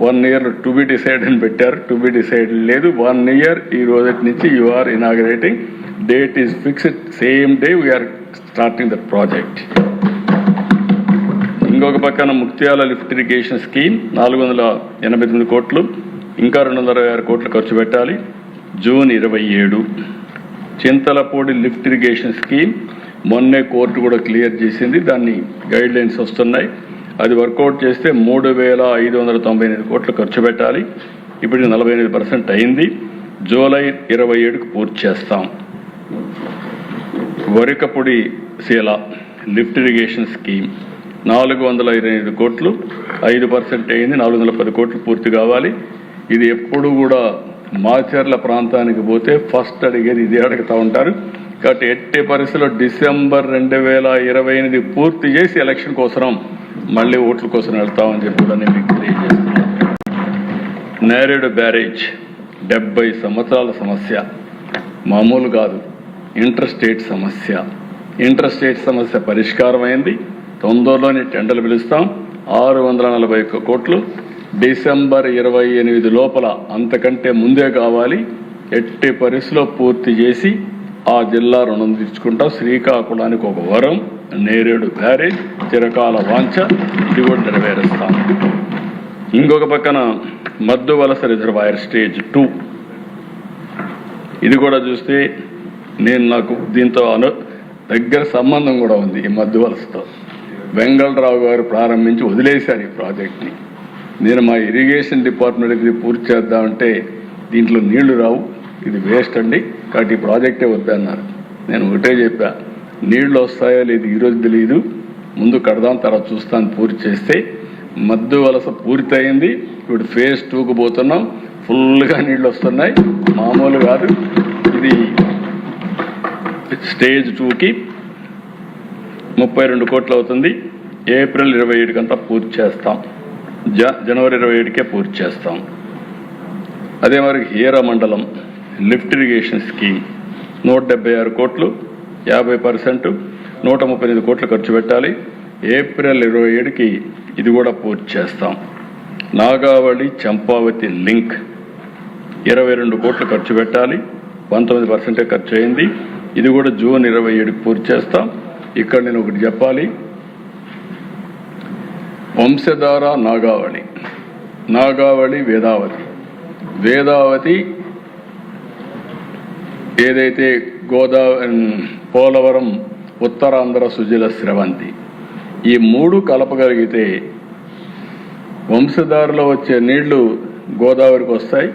1 year టు బి డిసైడ్ అని పెట్టారు, టు బి డిసైడ్ లేదు. 1 year ఈ రోజు నుంచి you are inaugurating. Date is fixed, same day we are starting the project. ఇంకొక పక్కన ముక్త్యాల లిఫ్ట్ ఇరిగేషన్ స్కీమ్ 489 కోట్లు, ఇంకా 226 కోట్లు ఖర్చు పెట్టాలి. June 27. Chintalapudi lift irrigation scheme మొన్నే కోర్టు కూడా క్లియర్ చేసింది, దాన్ని గైడ్ లైన్స్ వస్తున్నాయి. అది వర్కౌట్ చేస్తే 3,598 కోట్లు ఖర్చు పెట్టాలి. ఇప్పుడు 48% అయింది. జూలై 27కు పూర్తి చేస్తాం. వరికపూడి శీల లిఫ్ట్ ఇరిగేషన్ స్కీమ్ 425 కోట్లు, 5% అయింది. 410 కోట్లు పూర్తి కావాలి. ఇది ఎప్పుడు కూడా మాచర్ల ప్రాంతానికి పోతే ఫస్ట్ అడిగేది ఇదే అడుగుతూ ఉంటారు. కాబట్టి ఎట్టి పరిస్థితుల్లో డిసెంబర్ 2028 పూర్తి చేసి ఎలక్షన్ కోసం మళ్ళీ ఓట్ల కోసం వెళ్తామని చెప్పి కూడా నేను మీకు తెలియజేస్తున్నాను. నేరేడు బ్యారేజ్ 70 సంవత్సరాల సమస్య మామూలు కాదు. ఇంటర్ స్టేట్ సమస్య పరిష్కారమైంది. తొందరలోనే టెండర్లు పిలుస్తాం. 641 కోట్లు డిసెంబర్ 28 లోపల, అంతకంటే ముందే కావాలి. ఎట్టి పరిస్థితిలో పూర్తి చేసి ఆ జిల్లా రుణం తీర్చుకుంటాం. శ్రీకాకుళానికి ఒక వరం నేరేడు బ్యారేజ్, చిరకాల వాంఛ, ఇది కూడా నెరవేరుస్తాం. ఇంకొక పక్కన మద్దు వలస రిజర్వాయర్ స్టేజ్ 2, ఇది కూడా చూస్తే నాకు దీంతో దగ్గర సంబంధం కూడా ఉంది. ఈ మద్దు వలసతో వెంగళరావు గారు ప్రారంభించి వదిలేశారు ఈ ప్రాజెక్ట్ని. నేను మా ఇరిగేషన్ డిపార్ట్మెంట్కి పూర్తి చేద్దామంటే దీంట్లో నీళ్లు రావు, ఇది వేస్ట్ అండి, కాబట్టి ఈ ప్రాజెక్టే వద్దన్నారు. నేను ఒకటే చెప్పా, నీళ్లు వస్తాయో లేదు ఈరోజు తెలియదు, ముందు కడదాం, తర్వాత చూస్తాను. పూర్తి చేస్తే మద్దు వలస పూర్తి అయింది. ఇప్పుడు ఫేజ్ 2కు పోతున్నాం. ఫుల్గా నీళ్లు వస్తున్నాయి, మామూలు కాదు. ఇది స్టేజ్ 2కి 32 కోట్లు అవుతుంది. ఏప్రిల్ 27కంతా పూర్తి చేస్తాం. జనవరి 27కే పూర్తి చేస్తాం. అదే మరి హీరా మండలం లిఫ్ట్ ఇరిగేషన్ స్కీమ్ 176 కోట్లు, 50%, 138 కోట్లు ఖర్చు పెట్టాలి. ఏప్రిల్ 27కి ఇది కూడా పూర్తి చేస్తాం. నాగావళి చంపావతి లింక్ 22 కోట్లు ఖర్చు పెట్టాలి, 19% ఖర్చు అయింది. ఇది కూడా జూన్ 27కి పూర్తి చేస్తాం. ఇక్కడ నేను ఒకటి చెప్పాలి, వంశధార నాగావళి వేదావతి ఏదైతే పోలవరం ఉత్తరాంధ్ర సుజల స్రవంతి, ఈ 3 కలపగలిగితే వంశధారలో వచ్చే నీళ్లు గోదావరికి వస్తాయి,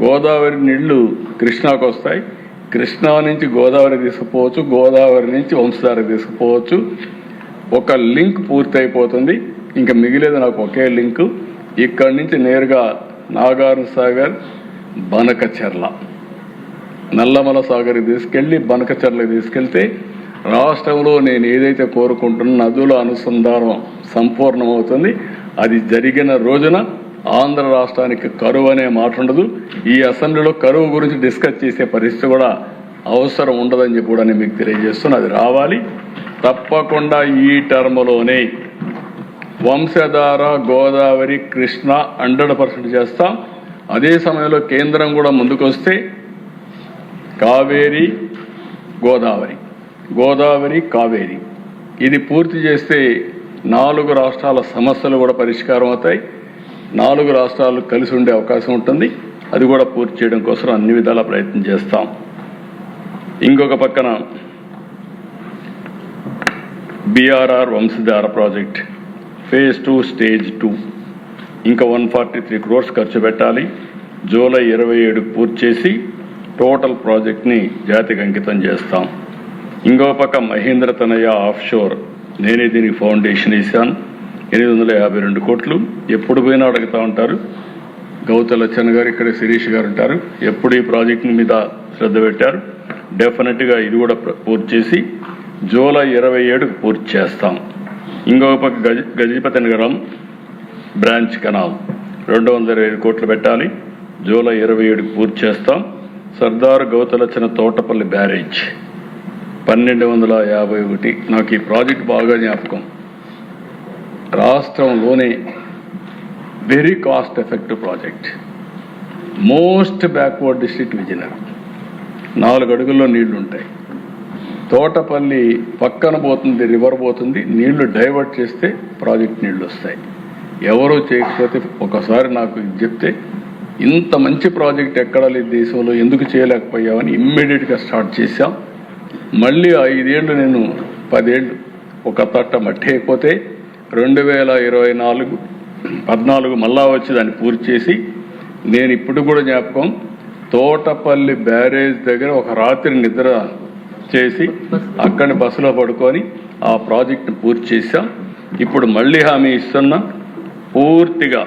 గోదావరి నీళ్లు కృష్ణాకు వస్తాయి, కృష్ణా నుంచి గోదావరి తీసుకుపోవచ్చు, గోదావరి నుంచి వంశధార తీసుకుపోవచ్చు. ఒక లింక్ పూర్తయిపోతుంది. ఇంకా మిగిలేదు నాకు ఒకే లింకు. ఇక్కడి నుంచి నేరుగా నాగార్జున సాగర్, బనకచెర్ల, నల్లమల సాగర్కి తీసుకెళ్ళి బనకచెర్లకు తీసుకెళ్తే రాష్ట్రంలో నేను ఏదైతే కోరుకుంటున్నా నదుల అనుసంధానం సంపూర్ణమవుతుంది. అది జరిగిన రోజున ఆంధ్ర రాష్ట్రానికి కరువు అనే మాట ఉండదు. ఈ అసెంబ్లీలో కరువు గురించి డిస్కస్ చేసే పరిస్థితి కూడా అవసరం ఉండదని చెప్పి కూడా నేను మీకు తెలియజేస్తున్నా. అది రావాలి తప్పకుండా. ఈ టర్మ్లోనే వంశధార, గోదావరి, కృష్ణ 100% చేస్తాం. అదే సమయంలో కేంద్రం కూడా ముందుకు వస్తే కావేరి, గోదావరి, కావేరి ఇది పూర్తి చేస్తే 4 రాష్ట్రాల సమస్యలు కూడా పరిష్కారం అవుతాయి. 4 రాష్ట్రాలు కలిసి ఉండే అవకాశం ఉంటుంది. అది కూడా పూర్తి చేయడం కోసం అన్ని విధాల ప్రయత్నం చేస్తాం. ఇంకొక పక్కన BRR Vamsadhara project phase 2 stage 2 ఇంకా 143 crores ఖర్చు పెట్టాలి. జూలై 27కు పూర్తి చేసి టోటల్ ప్రాజెక్ట్ని జాతికి అంకితం చేస్తాం. ఇంకో పక్క మహేంద్ర తనయ ఆఫ్షోర్, నేనే దీనికి ఫౌండేషన్ ఇస్తాను. 852 కోట్లు. ఎప్పుడు పోయినా అడుగుతూ ఉంటారు. గౌతలచ్చన్ గారు, ఇక్కడ శిరీష్ గారు ఉంటారు, ఎప్పుడు ఈ ప్రాజెక్ట్ మీద శ్రద్ధ పెట్టారు. డెఫినెట్గా ఇది కూడా పూర్తి చేసి జూలై 27కు పూర్తి చేస్తాం. ఇంకొక పక్క గజపతి నగరం బ్రాంచ్ కెనాల్ 225 కోట్లు పెట్టాలి. జూలై 27కు పూర్తి చేస్తాం. సర్దార్ గౌతలచ్చన తోటపల్లి బ్యారేజ్ 1251. నాకు ఈ ప్రాజెక్ట్ బాగా జ్ఞాపకం. రాష్ట్రంలోనే very cost effective project. Most backward district Vizianagaram. 4 అడుగుల్లో నీళ్లు ఉంటాయి. తోటపల్లి పక్కన పోతుంది, రివర్ పోతుంది, నీళ్లు డైవర్ట్ చేస్తే ప్రాజెక్ట్ నీళ్లు వస్తాయి. ఎవరో చేయకపోతే ఒకసారి నాకు ఇది చెప్తే ఇంత మంచి ప్రాజెక్ట్ ఎక్కడా లేదు దేశంలో, ఎందుకు చేయలేకపోయామని ఇమ్మీడియట్గా స్టార్ట్ చేశాం. మళ్ళీ 5 ఏళ్ళు నేను 10 ఏళ్ళు ఒక తట్ట మట్టి అయిపోతే 2014 మళ్ళా వచ్చి దాన్ని పూర్తి చేసి, నేను ఇప్పుడు కూడా జ్ఞాపకం, తోటపల్లి బ్యారేజ్ దగ్గర ఒక రాత్రి నిద్ర చేసి అక్కడి బస్సులో పడుకొని ఆ ప్రాజెక్ట్ని పూర్తి చేశాం. ఇప్పుడు మళ్ళీ హామీ ఇస్తున్నా, పూర్తిగా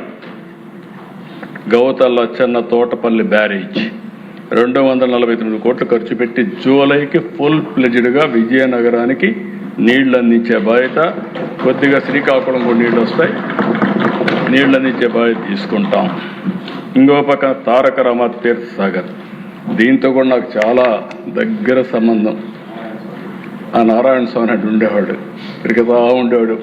గౌతల్ అచ్చన్న తోటపల్లి బ్యారేజ్ 249 కోట్లు ఖర్చు పెట్టి జూలైకి ఫుల్ ప్లెజ్డ్గా విజయనగరానికి నీళ్లు అందించే బాధ్యత, కొద్దిగా శ్రీకాకుళం కూడా నీళ్ళు వస్తాయి, నీళ్ళు అందించే బాధ్యత తీసుకుంటాం. ఇంకో పక్కన తారక రామ తీర్థ సాగర్, దీంతో కూడా నాకు చాలా దగ్గర సంబంధం. ఆ నారాయణ స్వామి అంటే ఉండేవాడు, తిరుగుతా ఉండేవాడు.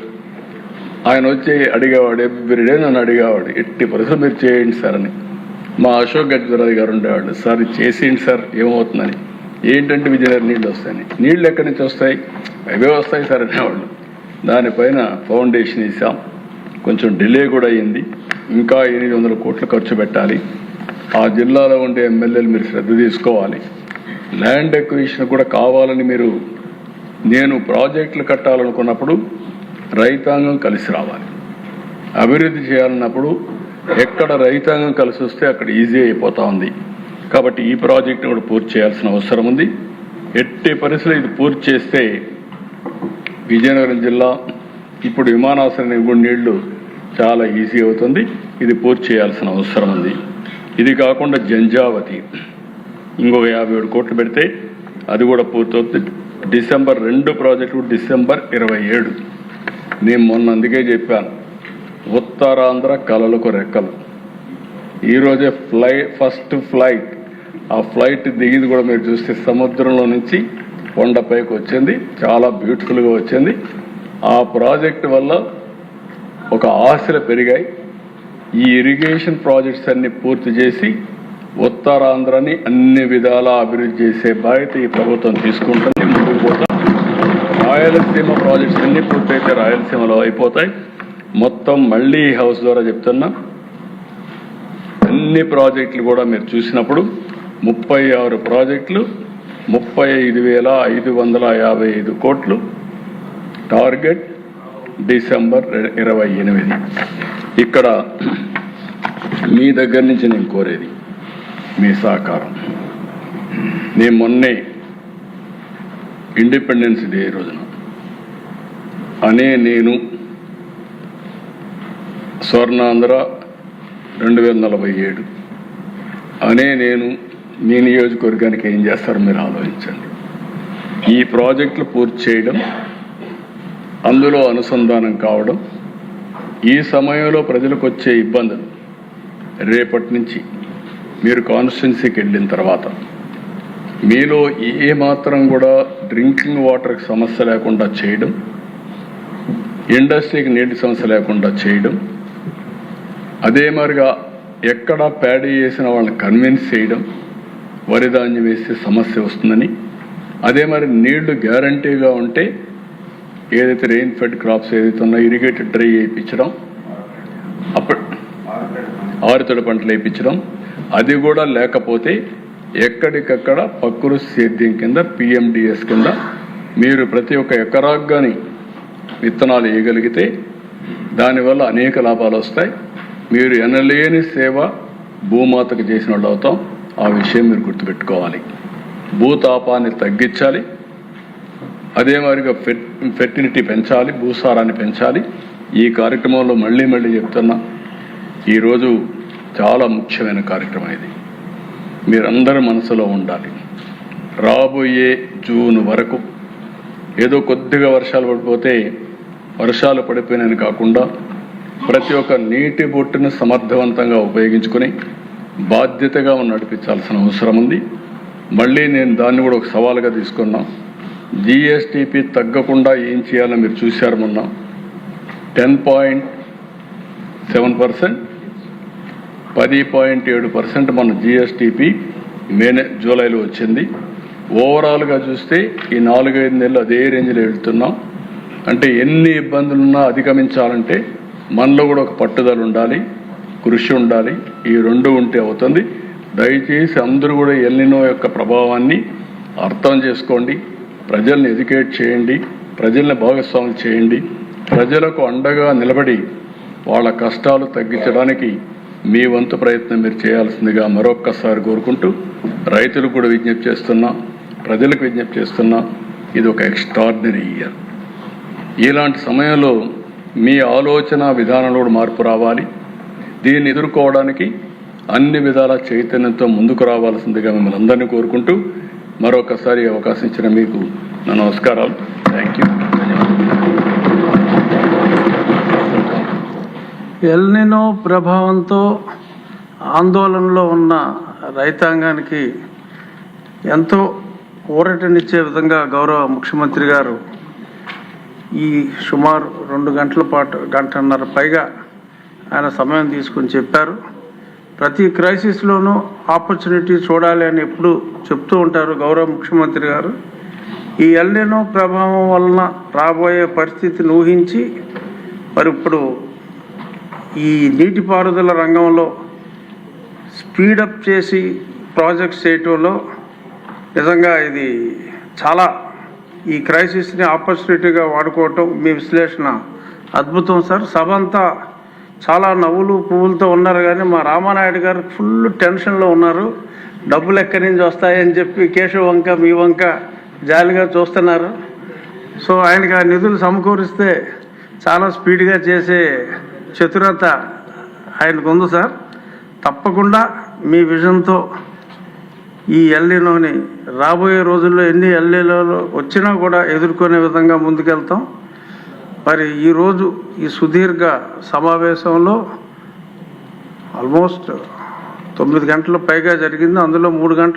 ఆయన వచ్చి అడిగేవాడు, ఎవ్రీడే నన్ను అడిగేవాడు, ఎట్టి పరిస్థితులు మీరు చేయండి సార్ అని. మా అశోక్ గజరాజు గారు ఉండేవాళ్ళు, సార్ ఇది చేసేయండి సార్ ఏమవుతుందని. ఏంటంటే విజయనగరం నీళ్ళు వస్తాయని. నీళ్ళు ఎక్కడి నుంచి వస్తాయి? అవే వస్తాయి సార్ అనేవాళ్ళు. దానిపైన ఫౌండేషన్ వేసాం, కొంచెం డిలే కూడా అయ్యింది. ఇంకా 800 కోట్లు ఖర్చు పెట్టాలి. ఆ జిల్లాలో ఉండే ఎమ్మెల్యేలు మీరు శ్రద్ధ తీసుకోవాలి. ల్యాండ్ ఎక్విజిషన్ కూడా కావాలని మీరు, నేను ప్రాజెక్టులు కట్టాలనుకున్నప్పుడు రైతాంగం కలిసి రావాలి. అభివృద్ధి చేయాలన్నప్పుడు ఎక్కడ రైతాంగం కలిసి వస్తే అక్కడ ఈజీ అయిపోతా ఉంది. కాబట్టి ఈ ప్రాజెక్టును కూడా పూర్తి చేయాల్సిన అవసరం ఉంది. ఎట్టి పరిస్థితులు ఇది పూర్తి చేస్తే విజయనగరం జిల్లా ఇప్పుడు విమానాశ్రయం కూడా నీళ్లు చాలా ఈజీ అవుతుంది. ఇది పూర్తి చేయాల్సిన అవసరం ఉంది. ఇది కాకుండా జంజావతి ఇంకొక 57 కోట్లు పెడితే అది కూడా పూర్తవుతుంది. December 2 project December 27. నేను మొన్న అందుకే చెప్పాను, ఉత్తరాంధ్ర కలలకు రెక్కలు. ఈరోజే ఫస్ట్ ఫ్లైట్, ఆ ఫ్లైట్ దిగింది కూడా మీరు చూస్తే సముద్రంలో నుంచి కొండపైకి వచ్చింది, చాలా బ్యూటిఫుల్గా వచ్చింది. ఆ ప్రాజెక్టు వల్ల ఒక ఆశలు పెరిగాయి. ఈ ఇరిగేషన్ ప్రాజెక్ట్స్ అన్ని పూర్తి చేసి ఉత్తరాంధ్రని అన్ని విధాలా అభివృద్ధి చేసే బాధ్యత ఈ ప్రభుత్వం తీసుకుంటుంది. ముందుకు పోతాం. రాయలసీమ ప్రాజెక్ట్స్ అన్ని పూర్తయితే రాయలసీమలో అయిపోతాయి. మొత్తం మళ్ళీ హౌస్ ద్వారా చెప్తున్నా, అన్ని ప్రాజెక్టులు కూడా మీరు చూసినప్పుడు 36 ప్రాజెక్టులు 35,555 కోట్లు టార్గెట్ డిసెంబర్ 28. ఇక్కడ మీ దగ్గర నుంచి నేను కోరేది మీ సహకారం. నేను మొన్నే ఇండిపెండెన్స్ డే రోజున నేను స్వర్ణాంధ్ర 2047 నేను మీ నియోజకవర్గానికి ఏం చేస్తారో మీరు ఆలోచించండి. ఈ ప్రాజెక్టులు పూర్తి చేయడం, అందులో అనుసంధానం కావడం, ఈ సమయంలో ప్రజలకు వచ్చే ఇబ్బందులు రేపటి నుంచి మీరు కాన్స్టిట్యున్సీకి వెళ్ళిన తర్వాత మీలో ఏ మాత్రం కూడా డ్రింకింగ్ వాటర్కి సమస్య లేకుండా చేయడం, ఇండస్ట్రీకి నీటి సమస్య లేకుండా చేయడం, అదే మరిగా ఎక్కడ ప్యాడీ చేసిన వాళ్ళని కన్విన్స్ చేయడం, వరి ధాన్యం వేస్తే సమస్య వస్తుందని, అదే మరి నీళ్లు గ్యారంటీగా ఉంటే ఏదైతే రెయిన్ ఫెడ్ క్రాప్స్ ఏదైతే ఉన్నా ఇరిగేటెడ్ డ్రై వేయించడం, అప్పుడు ఆరుతడి పంటలు వేయించడం, అది కూడా లేకపోతే ఎక్కడికక్కడ పక్కురు సేద్యం కింద PMDS కింద మీరు ప్రతి ఒక్క ఎకరాకు కానీ విత్తనాలు వేయగలిగితే దానివల్ల అనేక లాభాలు వస్తాయి. మీరు ఎనలేని సేవ భూమాతకు చేసిన వాళ్ళు అవుతాం. ఆ విషయం మీరు గుర్తుపెట్టుకోవాలి. భూతాపాన్ని తగ్గించాలి, అదే మాదిరిగా ఫెర్టిలిటీ పెంచాలి, భూసారాన్ని పెంచాలి. ఈ కార్యక్రమంలో మళ్ళీ చెప్తున్నా, ఈరోజు చాలా ముఖ్యమైన కార్యక్రమం ఇది. మీరందరూ మనసులో ఉండాలి. రాబోయే జూన్ వరకు ఏదో కొద్దిగా వర్షాలు పడిపోతే వర్షాలు పడిపోయినని కాకుండా ప్రతి ఒక్క నీటి బొట్టును సమర్థవంతంగా ఉపయోగించుకొని బాధ్యతగా నడిపించాల్సిన అవసరం ఉంది. మళ్ళీ నేను దాన్ని కూడా ఒక సవాలుగా తీసుకున్నాం. GSTP తగ్గకుండా ఏం చేయాలో మీరు చూశారు. మొన్న 10.7%, 10.7% మన GSTP జూలైలో వచ్చింది. ఓవరాల్గా చూస్తే ఈ 4-5 నెలలు అదే రేంజ్లో వెళ్తున్నాం. అంటే ఎన్ని ఇబ్బందులున్నా అధిగమించాలంటే మనలో కూడా ఒక పట్టుదల ఉండాలి, కృషి ఉండాలి. ఈ రెండు ఉంటే అవుతుంది. దయచేసి అందరూ కూడా ఎల్నినో యొక్క ప్రభావాన్ని అర్థం చేసుకోండి, ప్రజల్ని ఎడ్యుకేట్ చేయండి, ప్రజల్ని భాగస్వాములు చేయండి, ప్రజలకు అండగా నిలబడి వాళ్ళ కష్టాలు తగ్గించడానికి మీ వంతు ప్రయత్నం మీరు చేయాల్సిందిగా మరొక్కసారి కోరుకుంటూ రైతులకు కూడా విజ్ఞప్తి చేస్తున్నా, ప్రజలకు విజ్ఞప్తి చేస్తున్నా. ఇది ఒక ఎక్స్ట్రాడినరీ ఇయర్. ఇలాంటి సమయంలో మీ ఆలోచన విధానంలో కూడా మార్పు రావాలి. దీన్ని ఎదుర్కోవడానికి అన్ని విధాల చైతన్యంతో ముందుకు రావాల్సిందిగా మిమ్మల్ని అందరినీ కోరుకుంటూ మరొకసారి అవకాశం ఇచ్చిన మీకు నా నమస్కారాలు. Thank you. ఎల్నినో ప్రభావంతో ఆందోళనలో ఉన్న రైతాంగానికి ఎంతో ఊరటనిచ్చే విధంగా గౌరవ ముఖ్యమంత్రి గారు ఈ సుమారు 2 గంటల పాటు, గంటన్నర పైగా ఆయన సమయం తీసుకుని చెప్పారు. ప్రతి క్రైసిస్లోనూ ఆపర్చునిటీ చూడాలి అని ఎప్పుడు చెప్తూ ఉంటారు గౌరవ ముఖ్యమంత్రి గారు. ఈ ఎల్నినో ప్రభావం వలన రాబోయే పరిస్థితిని ఊహించి మరి ఇప్పుడు ఈ నీటిపారుదల రంగంలో స్పీడప్ చేసి ప్రాజెక్ట్స్ చేయటంలో నిజంగా ఇది చాలా ఈ క్రైసిస్ని ఆపర్చునిటీగా వాడుకోవటం మీ విశ్లేషణ అద్భుతం సార్. సభ అంతా చాలా నవ్వులు పువ్వులతో ఉన్నారు, కానీ మా రామానాయుడు గారు ఫుల్ టెన్షన్లో ఉన్నారు. డబ్బులు ఎక్కడి నుంచి వస్తాయని చెప్పి కేశవ వంక మీ వంక జాలిగా చూస్తున్నారు. సో ఆయనకి ఆ నిధులు సమకూరిస్తే చాలా స్పీడ్గా చేసే చతురత ఆయనకు ఉంది సార్. తప్పకుండా మీ విజన్తో ఈ ఎల్నినోని రాబోయే రోజుల్లో ఎన్ని ఎల్నినోలు వచ్చినా కూడా ఎదుర్కొనే విధంగా ముందుకెళ్తాం. మరి ఈరోజు ఈ సుదీర్ఘ సమావేశంలో ఆల్మోస్ట్ 9 గంటల పైగా జరిగింది. అందులో 3 గంటలు